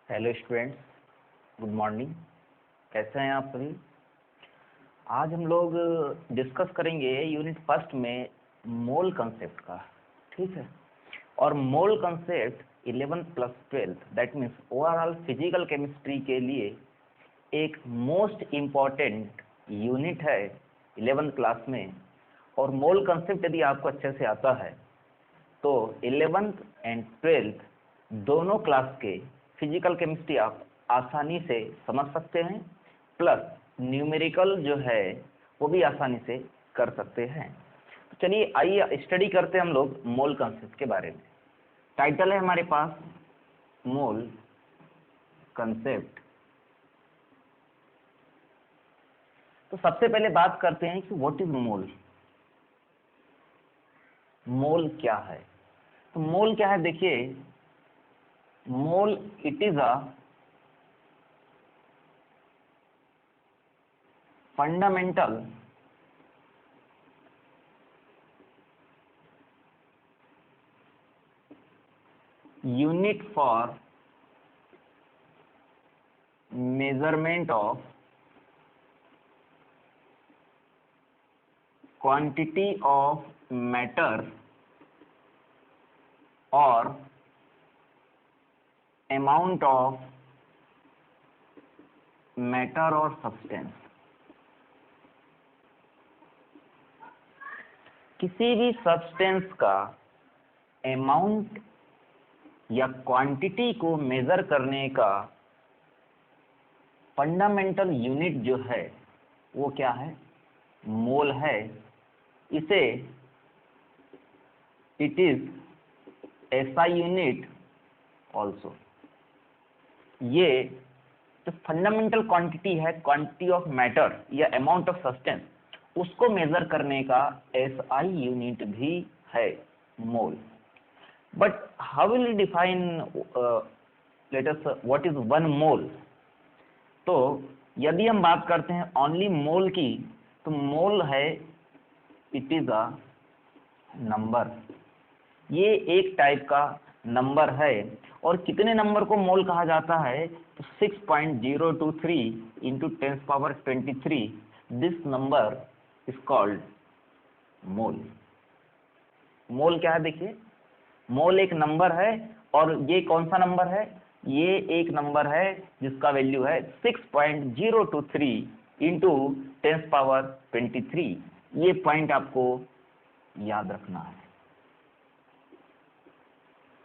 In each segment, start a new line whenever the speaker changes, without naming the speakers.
Hello students, good morning. कैसे हैं आप सभी? आज हम लोग डिस्कस करेंगे यूनिट फर्स्ट में मोल कंसेप्ट का। ठीक है। और मोल concept 11th plus 12th that means overall physical chemistry के लिए एक मोस्ट इम्पॉर्टेंट यूनिट है 11th क्लास में। और मोल कंसेप्ट यदि आपको अच्छे से आता है तो 11th एंड 12th दोनों क्लास के फिजिकल केमिस्ट्री आप आसानी से समझ सकते हैं, प्लस न्यूमेरिकल जो है वो भी आसानी से कर सकते हैं। तो चलिए आइए स्टडी करते हैं हम लोग मोल कंसेप्ट के बारे में। टाइटल है हमारे पास मोल कंसेप्ट। तो सबसे पहले बात करते हैं कि व्हाट इज मोल। मोल क्या है? तो मोल क्या है, देखिए mole it is a fundamental unit for measurement of quantity of matter or amount of matter or substance। किसी भी सब्सटेंस का अमाउंट या क्वांटिटी को मेजर करने का फंडामेंटल यूनिट जो है वो क्या है? मोल है। इसे it is SI unit also. ये जो फंडामेंटल क्वांटिटी है, क्वांटिटी ऑफ मैटर या अमाउंट ऑफ सब्सटेंस, उसको मेजर करने का एसआई यूनिट भी है mole. But how will you define let us what is one mole? तो यदि हम बात करते हैं ओनली मोल की, तो मोल है इट इज अ नंबर। ये एक टाइप का नंबर है। और कितने नंबर को मोल कहा जाता है? तो 6.023 into 10⁻23 this number is called mole. Mole क्या है? देखिए मोल एक नंबर है। और ये कौन सा नंबर है? ये एक नंबर है जिसका वैल्यू है 6.023 इंटू 10⁻23। ये पॉइंट आपको याद रखना है।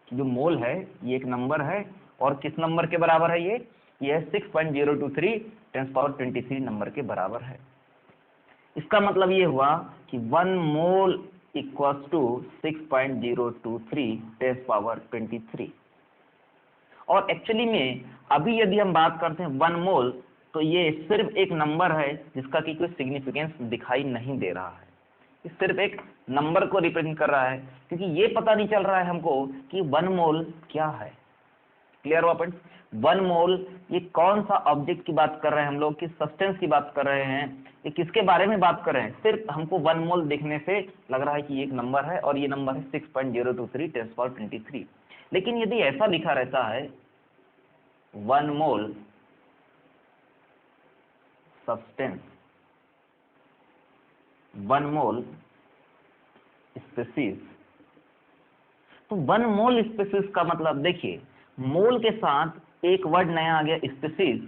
जो मोल है ये एक नंबर है और किस नंबर के बराबर है? ये 6.023 10⁻23 नंबर के बराबर है। इसका मतलब ये हुआ कि 1 मोल इक्वल्स टू 6.023 10⁻23। और एक्चुअली में अभी यदि हम बात करते हैं 1 मोल, तो ये सिर्फ एक नंबर है जिसका कि कोई सिग्निफिकेंस दिखाई नहीं दे रहा है। ये सिर्फ एक नंबर को रिप्रेजेंट कर रहा है, क्योंकि ये पता नहीं चल रहा है हमको कि 1 मोल क्या है। क्लियर हुआ पॉइंट? 1 मोल ये कौन सा ऑब्जेक्ट की बात कर रहे हैं हम लोग, किस सब्सटेंस की बात कर रहे हैं, ये किसके बारे में बात कर रहे हैं? सिर्फ हमको 1 मोल देखने से लग रहा है कि ये एक नंबर है और ये नंबर है 6.023 10⁻23। लेकिन यदि ऐसा लिखा रहता है 1 मोल सब्सटेंस, 1 मोल स्पीसीज, तो 1 मोल स्पीसीज का मतलब देखिए मोल के साथ एक वर्ड नया आ गया स्पीसीज।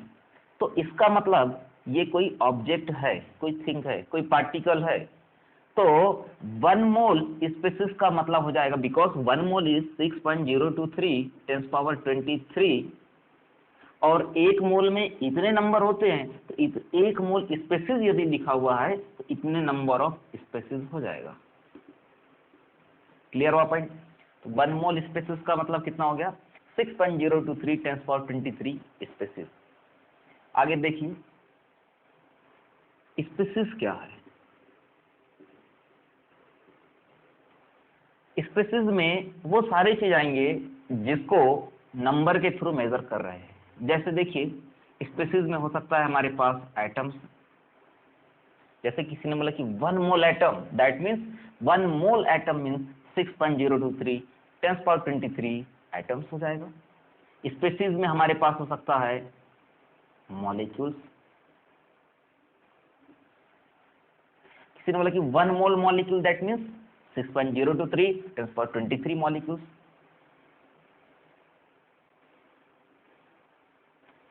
तो इसका मतलब ये कोई ऑब्जेक्ट है, कोई थिंग है, कोई पार्टिकल है। तो 1 मोल स्पीसीज का मतलब हो जाएगा, बिकॉज 1 मोल इज 6.023 10⁻23 और एक मोल में इतने नंबर होते हैं, तो एक मोल स्पीसीज यदि लिखा हुआ है तो इतने नंबर ऑफ स्पीसीज हो जाएगा। क्लियर हुआ पॉइंट? 1 मोल स्पीसीज का मतलब कितना हो गया? 6.023 10⁻23 स्पीसीज। आगे देखिए स्पीसीज क्या है। स्पीसीज में वो सारी चीज आएंगे जिसको नंबर के थ्रू मेजर कर रहे हैं। जैसे देखिए स्पीसीज में हो सकता है हमारे पास एटम्स। जैसे किसी ने बोला कि 1 mole atom, that means 1 mole atom means 6.023 10⁻23 atoms हो जाएगा। स्पीसीज में हमारे पास हो सकता है मॉलिक्यूल्स, किसी ने बोला कि 1 mole molecule that means 6.023 10^23 molecules.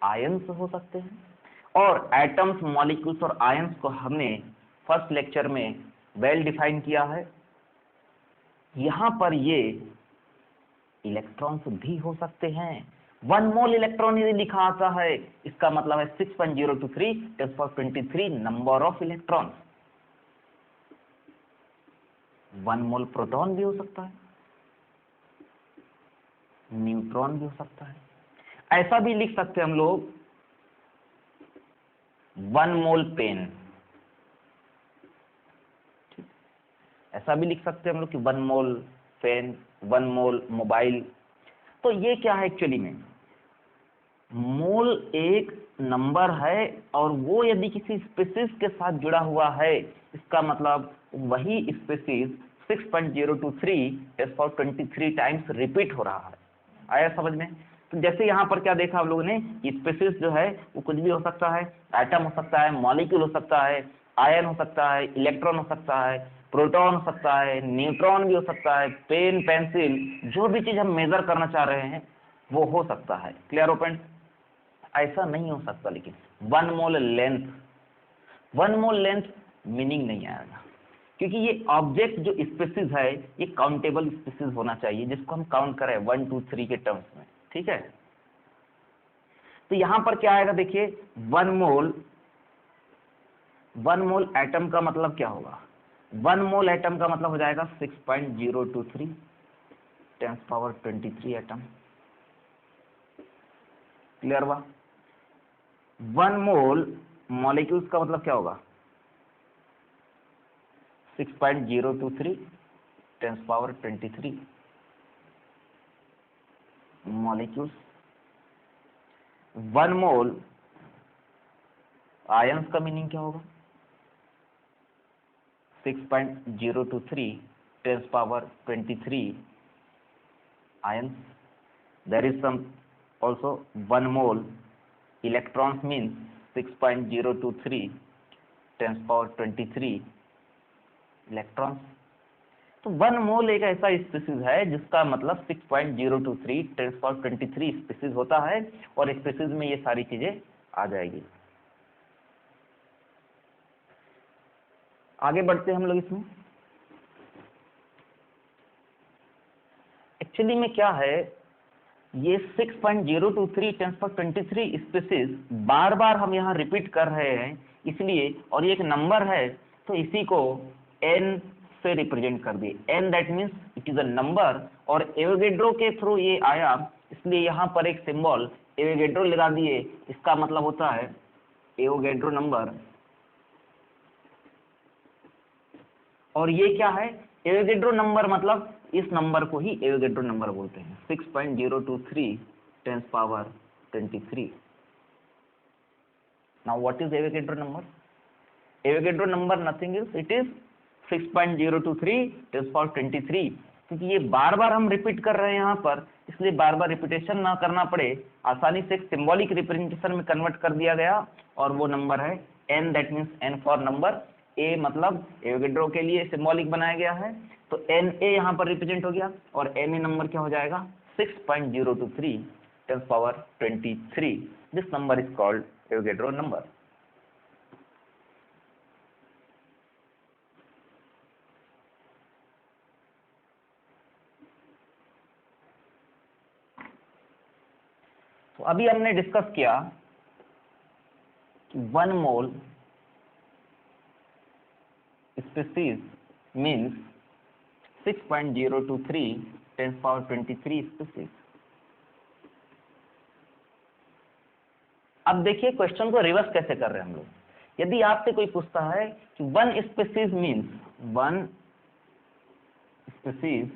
Ions हो सकते हैं, और एटम्स, मॉलिक्यूल्स और आयंस को हमने फर्स्ट लेक्चर में वेल डिफाइन किया है। यहां पर ये इलेक्ट्रॉन्स भी हो सकते हैं। 1 मोल इलेक्ट्रॉन यदि लिखा आता है, इसका मतलब है 6.023 10^23 number of electrons. 1 mole proton भी हो सकता है, न्यूट्रॉन भी हो सकता है। ऐसा भी लिख सकते हैं हम लोग 1 मोल पेन, ऐसा भी लिख सकते हैं हम लोग कि 1 मोल पेन, 1 मोल मोबाइल। तो ये क्या है एक्चुअली में, मोल एक नंबर है, और वो यदि किसी स्पीसीज के साथ जुड़ा हुआ है, इसका मतलब वही स्पीसीज 6.023 10^23 टाइम्स रिपीट हो रहा है। आया समझ में? तो जैसे यहाँ पर क्या देखा हम लोगों ने, स्पीसीज जो है वो कुछ भी हो सकता है, एटम हो सकता है, मॉलिक्यूल हो सकता है, आयन हो सकता है, इलेक्ट्रॉन हो सकता है, प्रोटॉन हो सकता है, न्यूट्रॉन भी हो सकता है, पेन, पेंसिल, जो भी चीज हम मेजर करना चाह रहे हैं वो हो सकता है। Clear open? ऐसा नहीं हो सकता लेकिन 1 मोल लेंथ, 1 मोल लेंथ मीनिंग नहीं आएगा, क्योंकि ये ऑब्जेक्ट जो स्पीसीज है ये काउंटेबल स्पीसीज होना चाहिए, जिसको हम काउंट करें 1 2 3 के टर्म्स में। ठीक है, तो यहां पर क्या आएगा देखिए, 1 मोल, 1 मोल एटम का मतलब क्या होगा, 1 मोल एटम का मतलब हो जाएगा 6.023 10^23 एटम। क्लियर हुआ? 1 मोल मॉलिक्यूल्स का मतलब क्या होगा, 6.023 10^23 मॉलिक्यूल्स। 1 मोल आयंस का मीनिंग क्या होगा, 6.023 10^23 ions. There is some also 1 mole electrons means 6.023 10^23 electrons. तो 1 मोल एक ऐसा स्पीसीज है जिसका मतलब 6.023 10^23 स्पीसीज होता है, और स्पीसीज में ये सारी चीजें आ जाएगी। आगे बढ़ते हैं हम लोग इसमें। एक्चुअली में क्या है, ये 6.023 10^23 स्पीसीज बार बार हम यहाँ रिपीट कर रहे हैं, इसलिए, और ये एक नंबर है, तो इसी को n से रिप्रेजेंट कर दिए। n that means it is a number, और एवोगैड्रो के थ्रू ये आया, इसलिए यहाँ पर एक सिंबल एवोगैड्रो लगा दिए। इसका मतलब होता है एवोगैड्रो नंबर, और ये क्या है, एवोगैड्रो नंबर मतलब इस नंबर को ही एवोगैड्रो नंबर बोलते हैं, 6.023 10^23। Now what is Avogadro number? Avogadro number nothing is, it is 6.023 10^23। क्योंकि ये बार बार हम रिपीट कर रहे हैं यहाँ पर, इसलिए बार बार रिपीटेशन ना करना पड़े, आसानी से एक सिंबॉलिक रिप्रेजेंटेशन में कन्वर्ट कर दिया गया, और वो नंबर है n, that means n for number, a मतलब एवोगैड्रो के लिए सिंबॉलिक बनाया गया है, तो Na यहाँ पर रिप्रेजेंट हो गया, और Na नंबर क्या हो जाएगा, 6.023 10^23। This number is called Avogadro number. तो अभी हमने डिस्कस किया कि 1 मोल स्पीसीज मीन्स 6.023 10^23 स्पीसीज। अब देखिए क्वेश्चन को रिवर्स कैसे कर रहे हैं हम लोग। यदि आपसे कोई पूछता है कि 1 स्पीसीज मीन्स, 1 स्पीसीज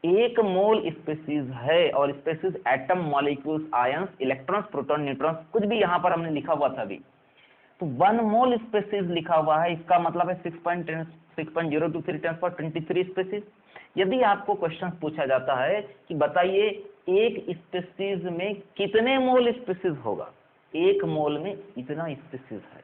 एक मोल स्पीसीज है, और species atom, molecules, ions, electrons, proton, neutrons, कुछ भी यहाँ पर हमने लिखा हुआ था अभी, तो 1 मोल स्पेसीज लिखा हुआ है, इसका मतलब है 6.023 10 पावर 23 स्पेसीज। यदि आपको क्वेश्चन पूछा जाता है कि बताइए एक स्पेसीज में कितने मोल स्पेसीज होगा, एक मोल में इतना स्पेसीज है,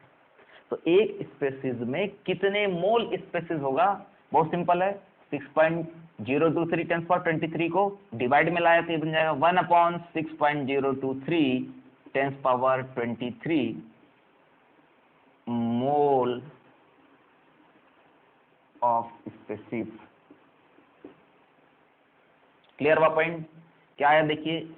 तो एक स्पेसीज में कितने मोल स्पेसीज होगा, बहुत सिंपल है। 6.023 10 पावर 23 को डिवाइड में लाया तो ये बन जाएगा 1/6.023 10 power 23 mole of species. Clear हुआ पॉइंट? क्या है देखिए,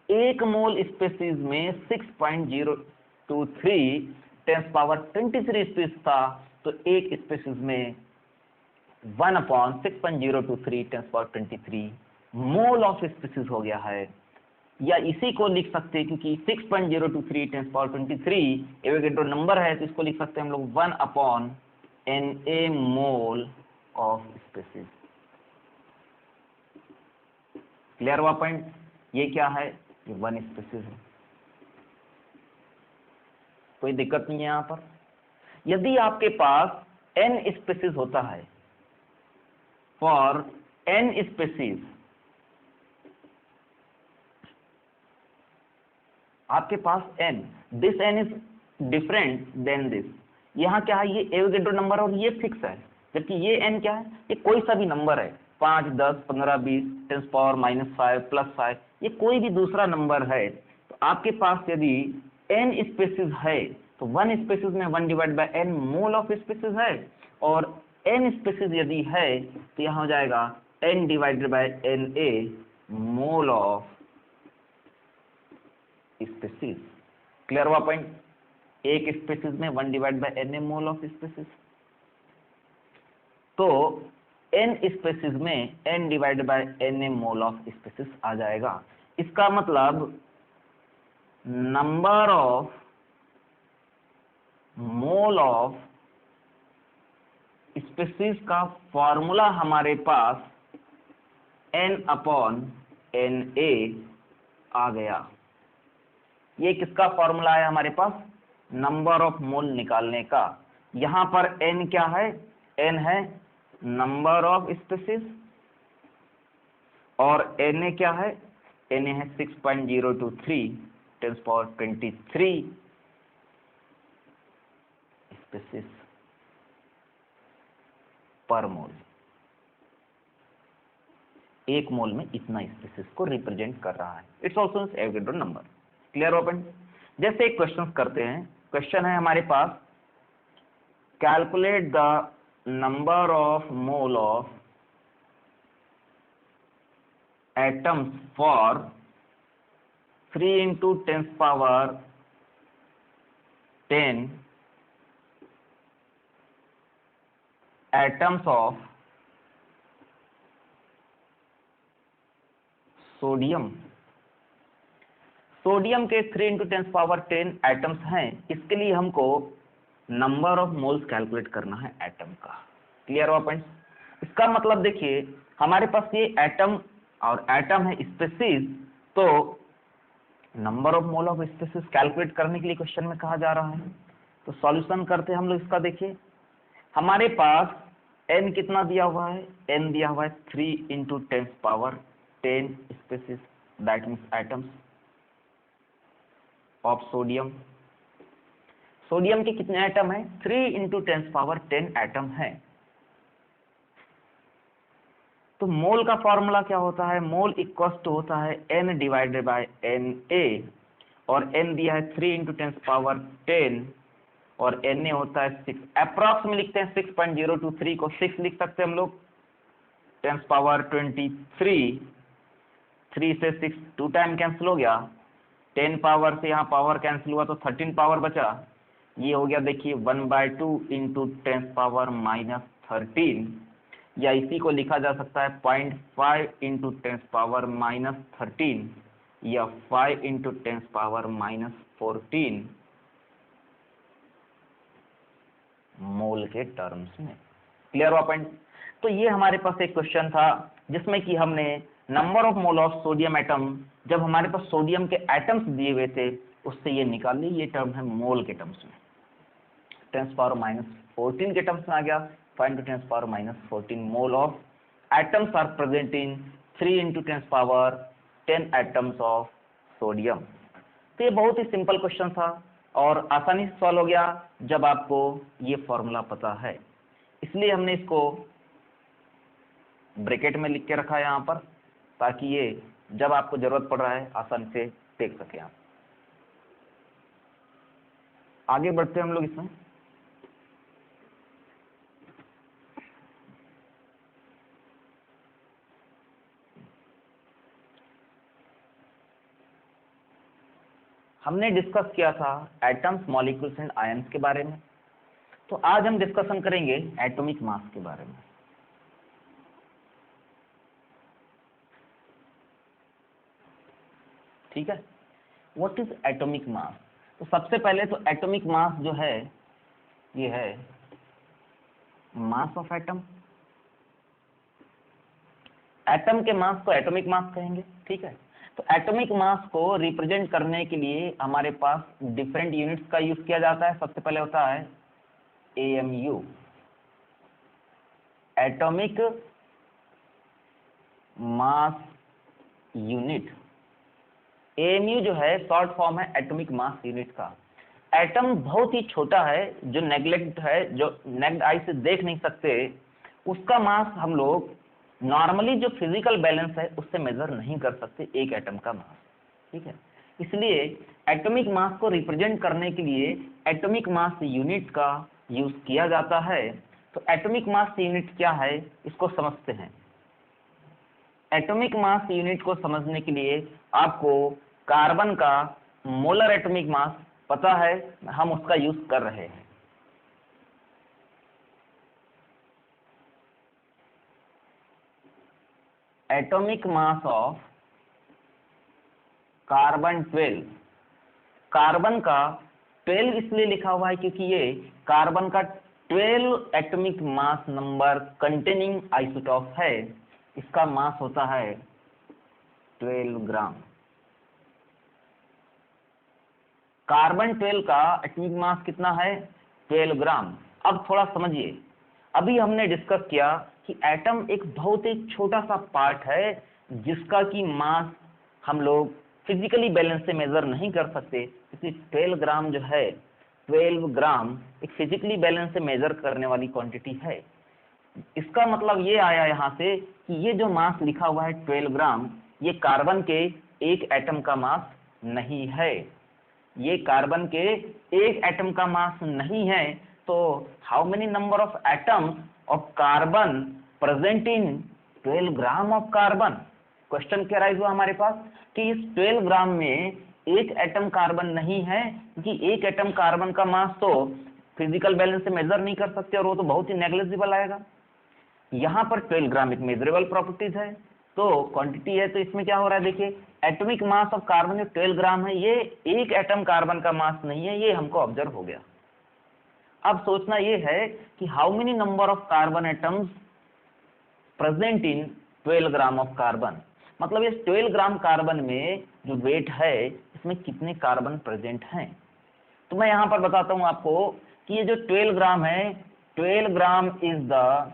एक मोल स्पेसीज में 6.023 10 पावर 23 स्पेसीज था, तो एक स्पेसीज में 1/6.023 10 पावर 23 मोल ऑफ स्पेसीज हो गया है। या इसी को लिख सकते हैं, क्योंकि 6.023 10 पावर 23 एवोगैड्रो नंबर है, तो इसको लिख सकते हैं हम लोग 1/Na mole of species. Clear हुआ पॉइंट? ये क्या है, ये 1 स्पेसीज है, कोई दिक्कत नहीं है यहां पर। यदि आपके पास n स्पेसीज होता है, फॉर n स्पेसीज, आपके पास n, this n is different than this. यहाँ क्या है, ये एवोगैड्रो नंबर और ये फिक्स है, जबकि ये n क्या है, ये कोई सा भी नंबर है, 5 10 15 20 10 पावर -5 +5, ये कोई भी दूसरा नंबर है। तो आपके पास यदि n स्पेसीज है, तो 1 स्पेसीज में 1/n मोल ऑफ स्पेसीज है, और n स्पेसीज यदि है तो यहाँ हो जाएगा n/Na mole of species. Clear हुआ पॉइंट? एक स्पेसीज में 1/Na मोल ऑफ स्पेसीज, तो n स्पेसीज में n/Na मोल ऑफ स्पेसीज आ जाएगा। इसका मतलब number of mole of species का फॉर्मूला हमारे पास n/Na आ गया। ये किसका फॉर्मूला है हमारे पास, नंबर ऑफ मोल निकालने का। यहां पर n क्या है, n है नंबर ऑफ स्पेसीज, और Na क्या है, Na है 6.023 10 पावर 23 स्पेसीज पर मोल। एक मोल में इतना स्पेसीज को रिप्रेजेंट कर रहा है, it's also Avogadro number. Clear open? जैसे एक क्वेश्चन करते हैं, क्वेश्चन है हमारे पास, calculate the number of mole of atoms for 3 × 10 power 10 atoms of sodium. Sodium के 3 × 10 पावर 10 एटम्स हैं, इसके लिए हमको नंबर ऑफ मोल्स कैलकुलेट करना है एटम का। क्लियर हुआ पॉइंट? इसका मतलब देखिए, हमारे पास ये एटम और एटम है स्पेसीज, तो number of mole of species calculate करने के लिए क्वेश्चन में कहा जा रहा है। तो सॉल्यूशन करते हैं हम लोग इसका। देखिए हमारे पास n कितना दिया हुआ है, n दिया हुआ है 3 × 10 power 10 species, that means atoms of sodium. Sodium के कितने एटम है, 3 × 10 पावर 10 एटम है। तो मोल का फॉर्मूला क्या होता है, मोल इक्वल्स टू होता है n/Na, और n दिया है 3 × 10 पावर 10, और Na होता है 6। अप्रॉक्स में लिखते हैं 6.023 को 6 लिख सकते हैं हम लोग, 10 पावर 23, 3 से 6 2 टाइम कैंसिल हो गया, 10 पावर से यहाँ पावर कैंसिल हुआ तो 13 पावर बचा। ये हो गया देखिए 1/2 × 10 पावर -13, या इसी को लिखा जा सकता है 0.5 × 10 पावर -13, या 5 × 10 पावर -14 मोल के टर्म्स में। क्लियर हुआ पॉइंट? तो ये हमारे पास एक क्वेश्चन था जिसमें कि हमने number of mole of sodium atom, जब हमारे पास सोडियम के एटम्स दिए हुए थे, उससे ये निकाल ली। ये टर्म है मोल के टर्म्स में। 10⁻14 के टर्म्स में आ गया, 5 × 10⁻14 mole of atoms are present in 3 × 10⁻10 atoms of sodium. तो ये बहुत ही सिंपल क्वेश्चन था और आसानी से सॉल्व हो गया जब आपको ये फॉर्मूला पता है। इसलिए हमने इसको ब्रैकेट में लिख के रखा है यहाँ पर, ताकि ये जब आपको जरूरत पड़ रहा है आसानी से देख सके आप। आगे बढ़ते हैं हम लोग इसमें। हमने डिस्कस किया था एटम्स, मॉलिक्यूल्स एंड आयंस के बारे में। तो आज हम डिस्कशन करेंगे एटॉमिक मास के बारे में। ठीक है, व्हाट इज एटॉमिक मास? तो सबसे पहले तो एटॉमिक मास जो है ये है मास ऑफ एटम। एटम के मास को एटॉमिक मास कहेंगे। ठीक है, तो एटॉमिक मास को रिप्रेजेंट करने के लिए हमारे पास डिफरेंट यूनिट्स का यूज किया जाता है। सबसे पहले होता है AMU, atomic mass unit. AMU जो है शॉर्ट फॉर्म है एटॉमिक मास यूनिट का। एटम बहुत ही छोटा है, जो नेग्लेक्ट है, जो नेक्ड आई से देख नहीं सकते, उसका मास हम लोग नॉर्मली जो फिजिकल बैलेंस है उससे मेजर नहीं कर सकते एक एटम का मास। ठीक है, इसलिए एटॉमिक मास को रिप्रेजेंट करने के लिए एटॉमिक मास यूनिट का यूज किया जाता है। तो एटॉमिक मास यूनिट क्या है इसको समझते हैं। एटॉमिक मास यूनिट को समझने के लिए आपको कार्बन का मोलर एटॉमिक मास पता है, हम उसका यूज कर रहे हैं। Atomic mass of carbon 12। Carbon का 12 इसलिए लिखा हुआ है क्योंकि ये कार्बन का 12 atomic mass number containing isotope है। इसका मास होता है 12 ग्राम। कार्बन 12 का एटॉमिक मास कितना है? 12 ग्राम। अब थोड़ा समझिए, अभी हमने डिस्कस किया कि एटम एक बहुत ही छोटा सा पार्ट है जिसका कि मास हम लोग फिजिकली बैलेंस से मेजर नहीं कर सकते, क्योंकि 12 ग्राम जो है, 12 ग्राम एक फिजिकली बैलेंस से मेजर करने वाली क्वांटिटी है। इसका मतलब ये आया यहाँ से कि ये जो मास लिखा हुआ है 12 ग्राम, ये कार्बन के एक एटम का मास नहीं है। ये कार्बन के एक एटम का मास नहीं है। तो how many number of atoms of carbon present in 12 gram of carbon? Question क्या राइज हुआ हमारे पास कि इस 12 ग्राम में एक एटम कार्बन नहीं है, क्योंकि एक एटम कार्बन का मास तो फिजिकल बैलेंस से मेजर नहीं कर सकते और वो तो बहुत ही नेग्लिजिबल आएगा। यहाँ पर 12 ग्राम एक मेजरेबल प्रॉपर्टीज है, तो क्वांटिटी है, तो इसमें क्या हो रहा है देखिए, एटॉमिक मास ऑफ कार्बन जो 12 ग्राम है, ये एक एटम कार्बन का मास नहीं है, ये हमको ऑब्जर्व हो गया। अब सोचना ये है कि how many number of carbon atoms present in 12 gram of carbon, मतलब इस 12 ग्राम कार्बन में जो वेट है इसमें कितने कार्बन प्रेजेंट हैं। तो मैं यहां पर बताता हूं आपको कि ये जो 12 ग्राम है, 12 ग्राम is the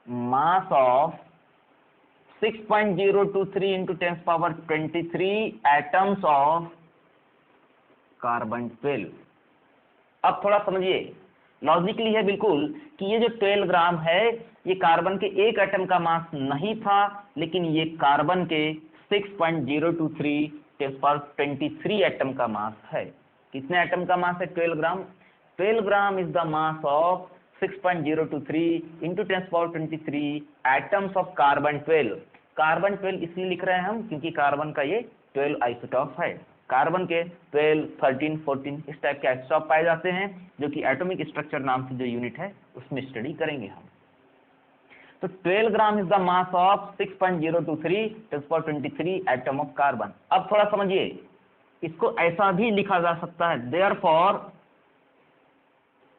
mass of 6.023 into 10 power 23 atoms of carbon 12। अब थोड़ा समझिए, लॉजिकली है बिल्कुल कि ये जो 12 ग्राम है ये कार्बन के एक एटम का मास नहीं था, लेकिन ये कार्बन के 6.023 10 पावर 23 एटम का मास है। कितने एटम का मास है 12 ग्राम? 12 ग्राम is the mass of 6.023 into 10 power 23 atoms of carbon 12। Carbon 12 इसलिए लिख रहे हैं हम क्योंकि कार्बन का ये 12 आइसोटॉप है। कार्बन के 12, 13, 14 इस टाइप के आइसोटॉप पाए जाते हैं, जो कि एटॉमिक स्ट्रक्चर नाम से जो यूनिट है उसमें स्टडी करेंगे हम। तो 12 ग्राम is the mass of 6.023 10 power 23 atom of carbon. अब थोड़ा समझिए, इसको ऐसा भी लिखा जा सकता है, therefore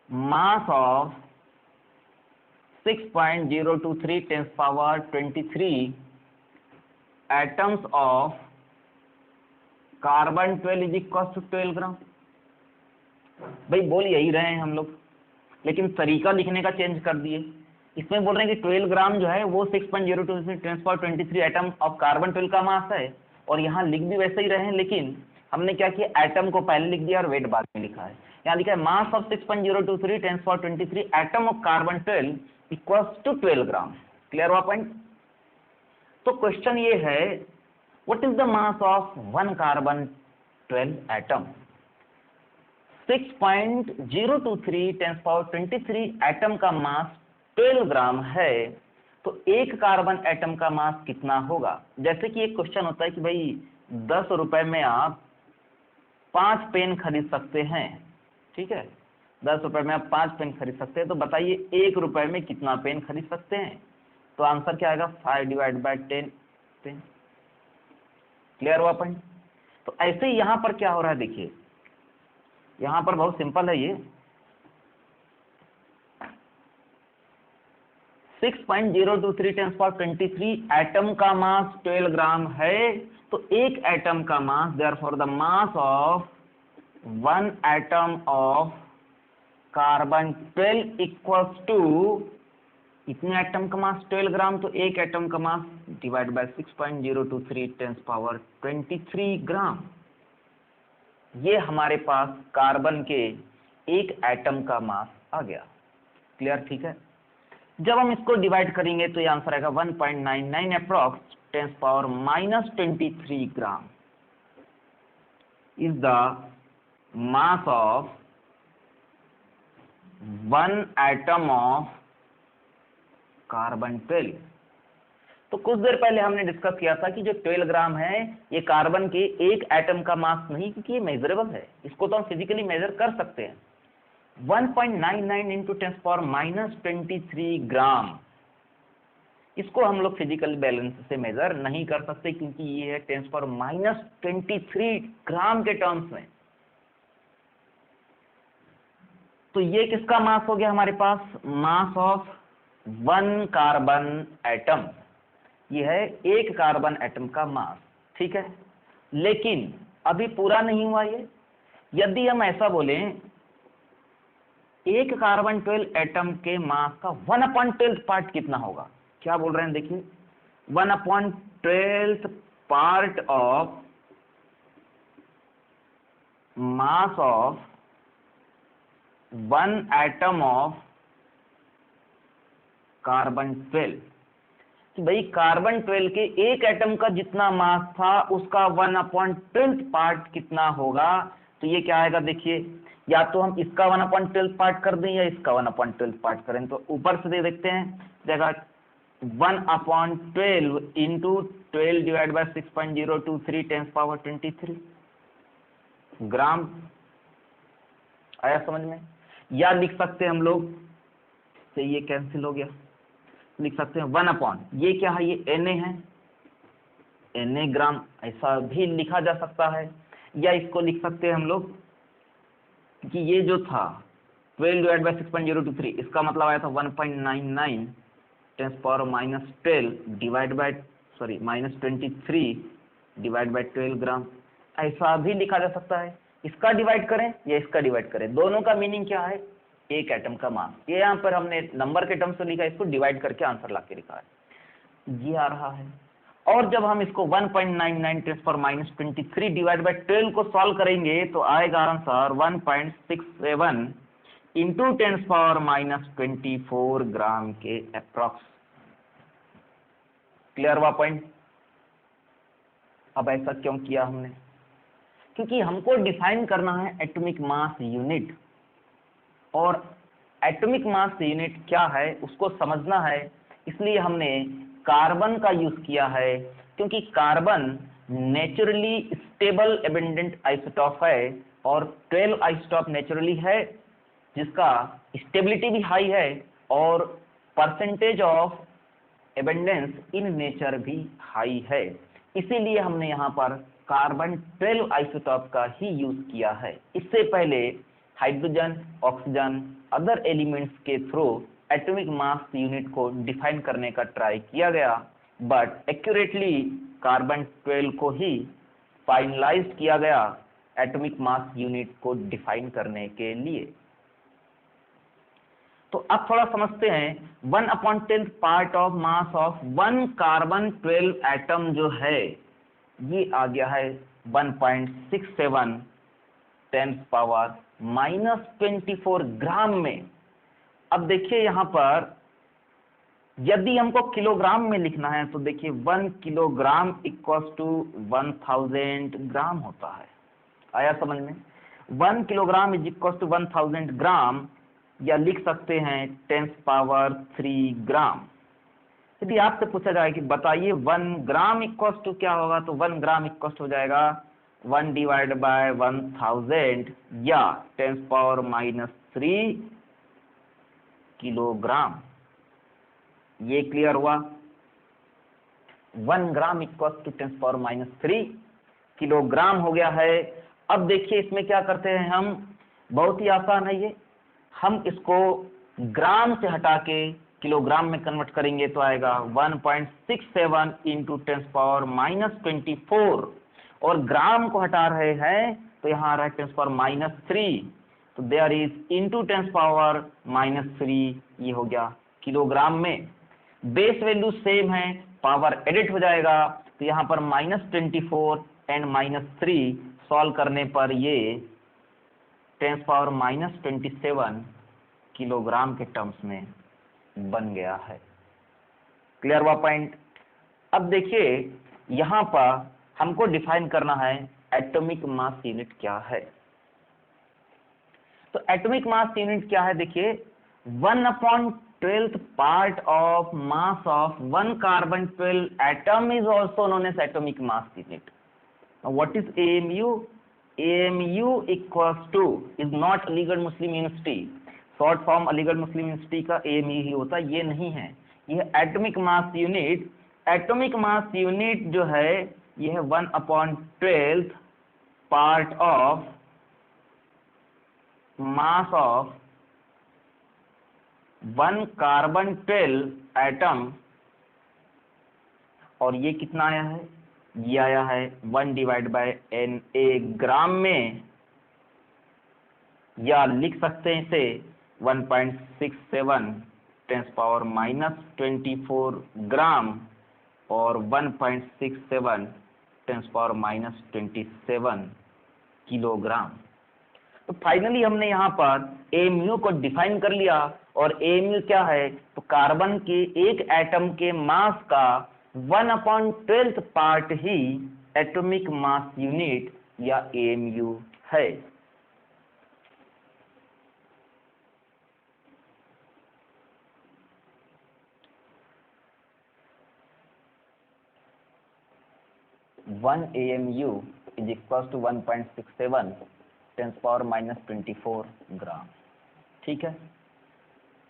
mass of 6.023 10 power 23 atoms of carbon 12 is equals to 12 ग्राम। भाई बोल यही रहे हैं हम लोग, लेकिन तरीका लिखने का चेंज कर दिए। इसमें बोल रहे हैं कि 12 ग्राम जो है वो 6.02 10 पावर 23 एटम ऑफ कार्बन 12 का मास है, और यहाँ लिख भी वैसे ही रहे हैं, लेकिन हमने क्या किया, एटम को पहले लिख दिया और वेट बाद में लिखा है। यहाँ लिखा है mass of 6.023 10 power 23 atom of carbon 12 equals to 12 gram. Clear हुआ पॉइंट? तो क्वेश्चन ये है, what is the mass of 1 carbon 12 atom? 6.023 10 power 23 atom का मास 12 ग्राम है, तो एक कार्बन एटम का मास कितना होगा? जैसे कि एक क्वेश्चन होता है कि भाई 10 रुपए में आप 5 पेन खरीद सकते हैं, ठीक है, 10 रुपए में आप 5 पेन खरीद सकते हैं, तो बताइए 1 रुपए में कितना पेन खरीद सकते हैं? तो आंसर क्या आएगा, 5 डिवाइड बाय 10 पेन। क्लियर हुआ पॉइंट? तो ऐसे ही यहां पर क्या हो रहा है, देखिए यहां पर बहुत सिंपल है, ये 6.023 10 पावर 23 एटम का मास 12 ग्राम है, तो एक एटम का mass, therefore the mass of 1 atom of carbon 12 equals to, इतने एटम का मास 12 ग्राम, तो एक एटम का mass divide by 6.023 10 power 23 gram. ये हमारे पास कार्बन के एक एटम का मास आ गया। क्लियर? ठीक है। जब हम इसको डिवाइड करेंगे तो ये आंसर आएगा 1.99 approx 10 power -23 gram is the mass of 1 atom of carbon 12। तो कुछ देर पहले हमने डिस्कस किया था कि जो 12 ग्राम है ये कार्बन के एक एटम का मास नहीं, क्योंकि ये मेजरेबल है, इसको तो हम फिजिकली मेजर कर सकते हैं। 1.99 इंटू 10 पावर -23 ग्राम, इसको हम लोग फिजिकल बैलेंस से मेजर नहीं कर सकते, क्योंकि ये है 10 पावर -23 ग्राम के टर्म्स में। तो ये किसका मास हो गया हमारे पास, मास ऑफ 1 कार्बन एटम, ये है एक कार्बन एटम का मास। ठीक है, लेकिन अभी पूरा नहीं हुआ ये। यदि हम ऐसा बोलें एक कार्बन 12 एटम के मास का 1/12 पार्ट कितना होगा, क्या बोल रहे हैं देखिए, 1/12 part of mass of 1 atom of carbon 12, कि भाई कार्बन 12 के एक एटम का जितना मास था उसका 1/12 पार्ट कितना होगा। तो ये क्या आएगा देखिए, या तो हम इसका 1/12 पार्ट कर दें या इसका 1/12 पार्ट करें। तो ऊपर से देखते हैं, देखा 1/12 इंटू 12 डिवाइड बाय 6.023 10 पावर 23 ग्राम। आया समझ में? या लिख सकते हैं हम लोग, तो ये कैंसिल हो गया, लिख सकते हैं 1/, ये क्या है, ये Na है, Na ग्राम, ऐसा भी लिखा जा सकता है। या इसको लिख सकते हैं हम लोग कि ये जो था 12 डिवाइड बाय 6.023, इसका मतलब आया था 1.99 10 power -12 divide by -23 divide by 12 ग्राम, ऐसा भी लिखा जा सकता है। इसका डिवाइड करें या इसका डिवाइड करें, दोनों का मीनिंग क्या है, एक एटम का मास। ये यहाँ पर हमने नंबर के टर्म से लिखा है, इसको डिवाइड करके आंसर ला के लिखा है, ये आ रहा है। और जब हम इसको 1.99 10 पावर -23 डिवाइड बाय 12 को सॉल्व करेंगे तो आएगा आंसर 1.67 इंटू 10 पावर -24 ग्राम के अप्रॉक्स। क्लियर हुआ पॉइंट? अब ऐसा क्यों किया हमने, क्योंकि हमको डिफाइन करना है एटॉमिक मास यूनिट, और एटॉमिक मास यूनिट क्या है उसको समझना है। इसलिए हमने कार्बन का यूज किया है, क्योंकि carbon naturally stable abundant isotope है, और 12 आइसोटॉप नेचुरली है जिसका स्टेबिलिटी भी हाई है, और percentage of abundance in nature भी हाई है। इसीलिए हमने यहाँ पर कार्बन 12 आइसोटॉप का ही यूज किया है। इससे पहले हाइड्रोजन, ऑक्सीजन, अदर एलिमेंट्स के थ्रू एटॉमिक मास यूनिट को डिफाइन करने का ट्राई किया गया, बट एक्यूरेटली कार्बन 12 को ही फाइनलाइज किया गया एटॉमिक मास यूनिट को डिफाइन करने के लिए। तो अब थोड़ा समझते हैं 1/10 part of mass of 1 carbon 12 atom जो है ये आ गया है 1.67 10⁻⁻24 ग्राम में। अब देखिए यहां पर यदि हमको किलोग्राम में लिखना है तो देखिए 1 किलोग्राम इक्वल्स टू 1000 ग्राम होता है। आया समझ में? 1 किलोग्राम इज इक्वल्स टू 1000 ग्राम, या लिख सकते हैं 10⁻³ ग्राम। यदि आपसे पूछा जाए कि बताइए 1 ग्राम इक्वल्स टू क्या होगा, तो 1 ग्राम इक्वल्स हो जाएगा 1/1000 या 10⁻³ किलोग्राम। ये क्लियर हुआ? 1 ग्राम इक्वल्स टू 10⁻³ किलोग्राम हो गया है। अब देखिए इसमें क्या करते हैं हम, बहुत ही आसान है ये। हम इसको ग्राम से हटा के किलोग्राम में कन्वर्ट करेंगे तो आएगा 1.67 इंटू 10⁻24, और ग्राम को हटा रहे हैं तो यहाँ आ रहा है 10⁻3, तो देयर इज इंटू 10⁻3, ये हो गया किलोग्राम में। बेस वैल्यू सेम है, पावर एडिट हो जाएगा, तो यहाँ पर -24 एंड -3 सॉल्व करने पर ये 10⁻27 किलोग्राम के टर्म्स में बन गया है। क्लियर हुआ पॉइंट? अब देखिए यहां पर हमको डिफाइन करना है एटॉमिक मास यूनिट क्या है। तो एटॉमिक मास यूनिट क्या है, देखिए 1/12 part of mass of 1 carbon 12 atom is also known as atomic mass unit. What is AMU? AMU equals to is not Aligarh Muslim University. Short form Aligarh Muslim University का AMU ही होता है, ये नहीं है। यह atomic mass unit, atomic mass unit जो है यह है 1/12 part of mass of 1 carbon 12 atom, और ये कितना आया है, ये आया है 1/Na ग्राम में, या लिख सकते हैं इसे 1.67 10⁻24 ग्राम और 1.67 10⁻27 किलोग्राम। तो फाइनली हमने यहाँ पर AMU को डिफाइन कर लिया, और AMU क्या है, तो कार्बन के एक एटम के मास का 1/12 पार्ट ही एटॉमिक मास यूनिट या AMU है। One AMU is equal to 1.67 10⁻24 gram. ठीक है,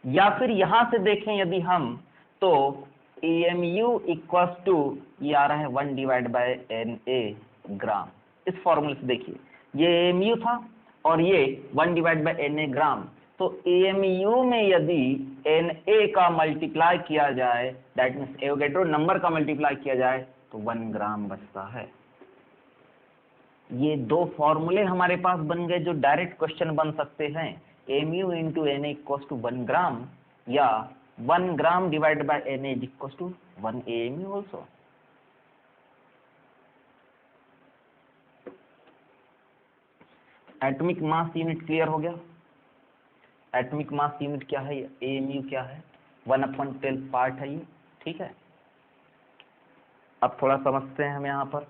या फिर यहां से देखें यदि हम, तो AMU इक्वल्स टू ये आ रहा है 1/Na ग्राम। इस फॉर्मूले से देखिए, ये AMU था और ये 1/Na ग्राम, तो AMU में यदि Na का मल्टीप्लाई किया जाए, दैट मीन्स एवोगैड्रो नंबर का मल्टीप्लाई किया जाए, तो 1 ग्राम बचता है। ये दो फॉर्मूले हमारे पास बन गए जो डायरेक्ट क्वेश्चन बन सकते हैं। AMU into Na equals to 1 gram, या 1 gram divided by Na is equals to 1 AMU also. Atomic mass unit clear हो गया? एटॉमिक मास यूनिट क्या है, AMU क्या है, 1/12 पार्ट है ये। ठीक है, अब थोड़ा समझते हैं हम यहाँ पर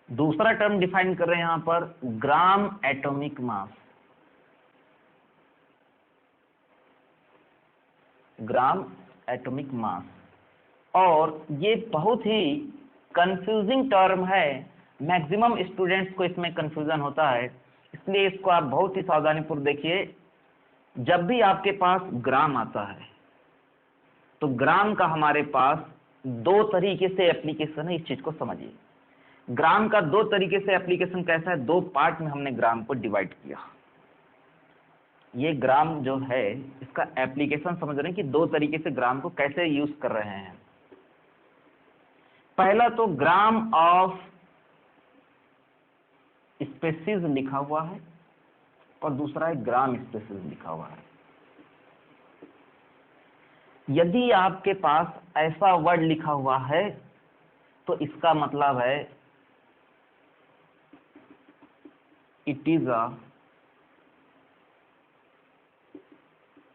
दूसरा टर्म डिफाइन कर रहे हैं यहाँ पर, ग्राम एटॉमिक मास। ग्राम एटॉमिक मास, और ये बहुत ही कंफ्यूजिंग टर्म है, मैक्सिमम स्टूडेंट्स को इसमें कंफ्यूजन होता है, इसलिए इसको आप बहुत ही सावधानीपूर्वक देखिए। जब भी आपके पास ग्राम आता है तो ग्राम का हमारे पास दो तरीके से एप्लीकेशन है, इस चीज को समझिए। ग्राम का दो तरीके से एप्लीकेशन कैसा है, दो पार्ट में हमने ग्राम को डिवाइड किया। ये ग्राम जो है इसका एप्लीकेशन समझ रहे हैं कि दो तरीके से ग्राम को कैसे यूज कर रहे हैं। पहला तो ग्राम ऑफ स्पेसीज लिखा हुआ है और दूसरा है ग्राम स्पेसीज लिखा हुआ है। यदि आपके पास ऐसा वर्ड लिखा हुआ है तो इसका मतलब है it is a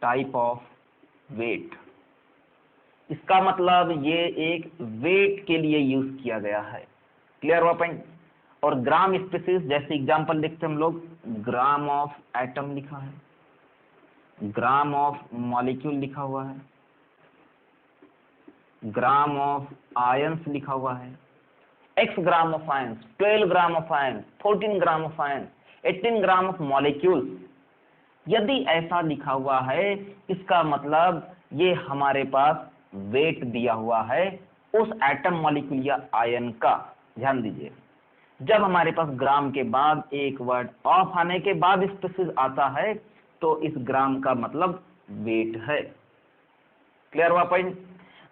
type of weight. इसका मतलब ये एक वेट के लिए यूज किया गया है। क्लियर हुआ पॉइंट। और ग्राम स्पेसीज जैसे एग्जांपल देखते हम लोग, ग्राम ऑफ एटम लिखा है, ग्राम ऑफ मॉलिक्यूल लिखा हुआ है, ग्राम ऑफ आयंस लिखा हुआ है, x gram of ions, 12 gram of ions, 14 gram of ions, 18 gram of molecules. यदि ऐसा लिखा हुआ है इसका मतलब ये हमारे पास वेट दिया हुआ है उस एटम मॉलिक्यूल या आयन का। ध्यान दीजिए, जब हमारे पास ग्राम के बाद एक वर्ड ऑफ आने के बाद स्पेसिस आता है तो इस ग्राम का मतलब वेट है। क्लियर हुआ पॉइंट।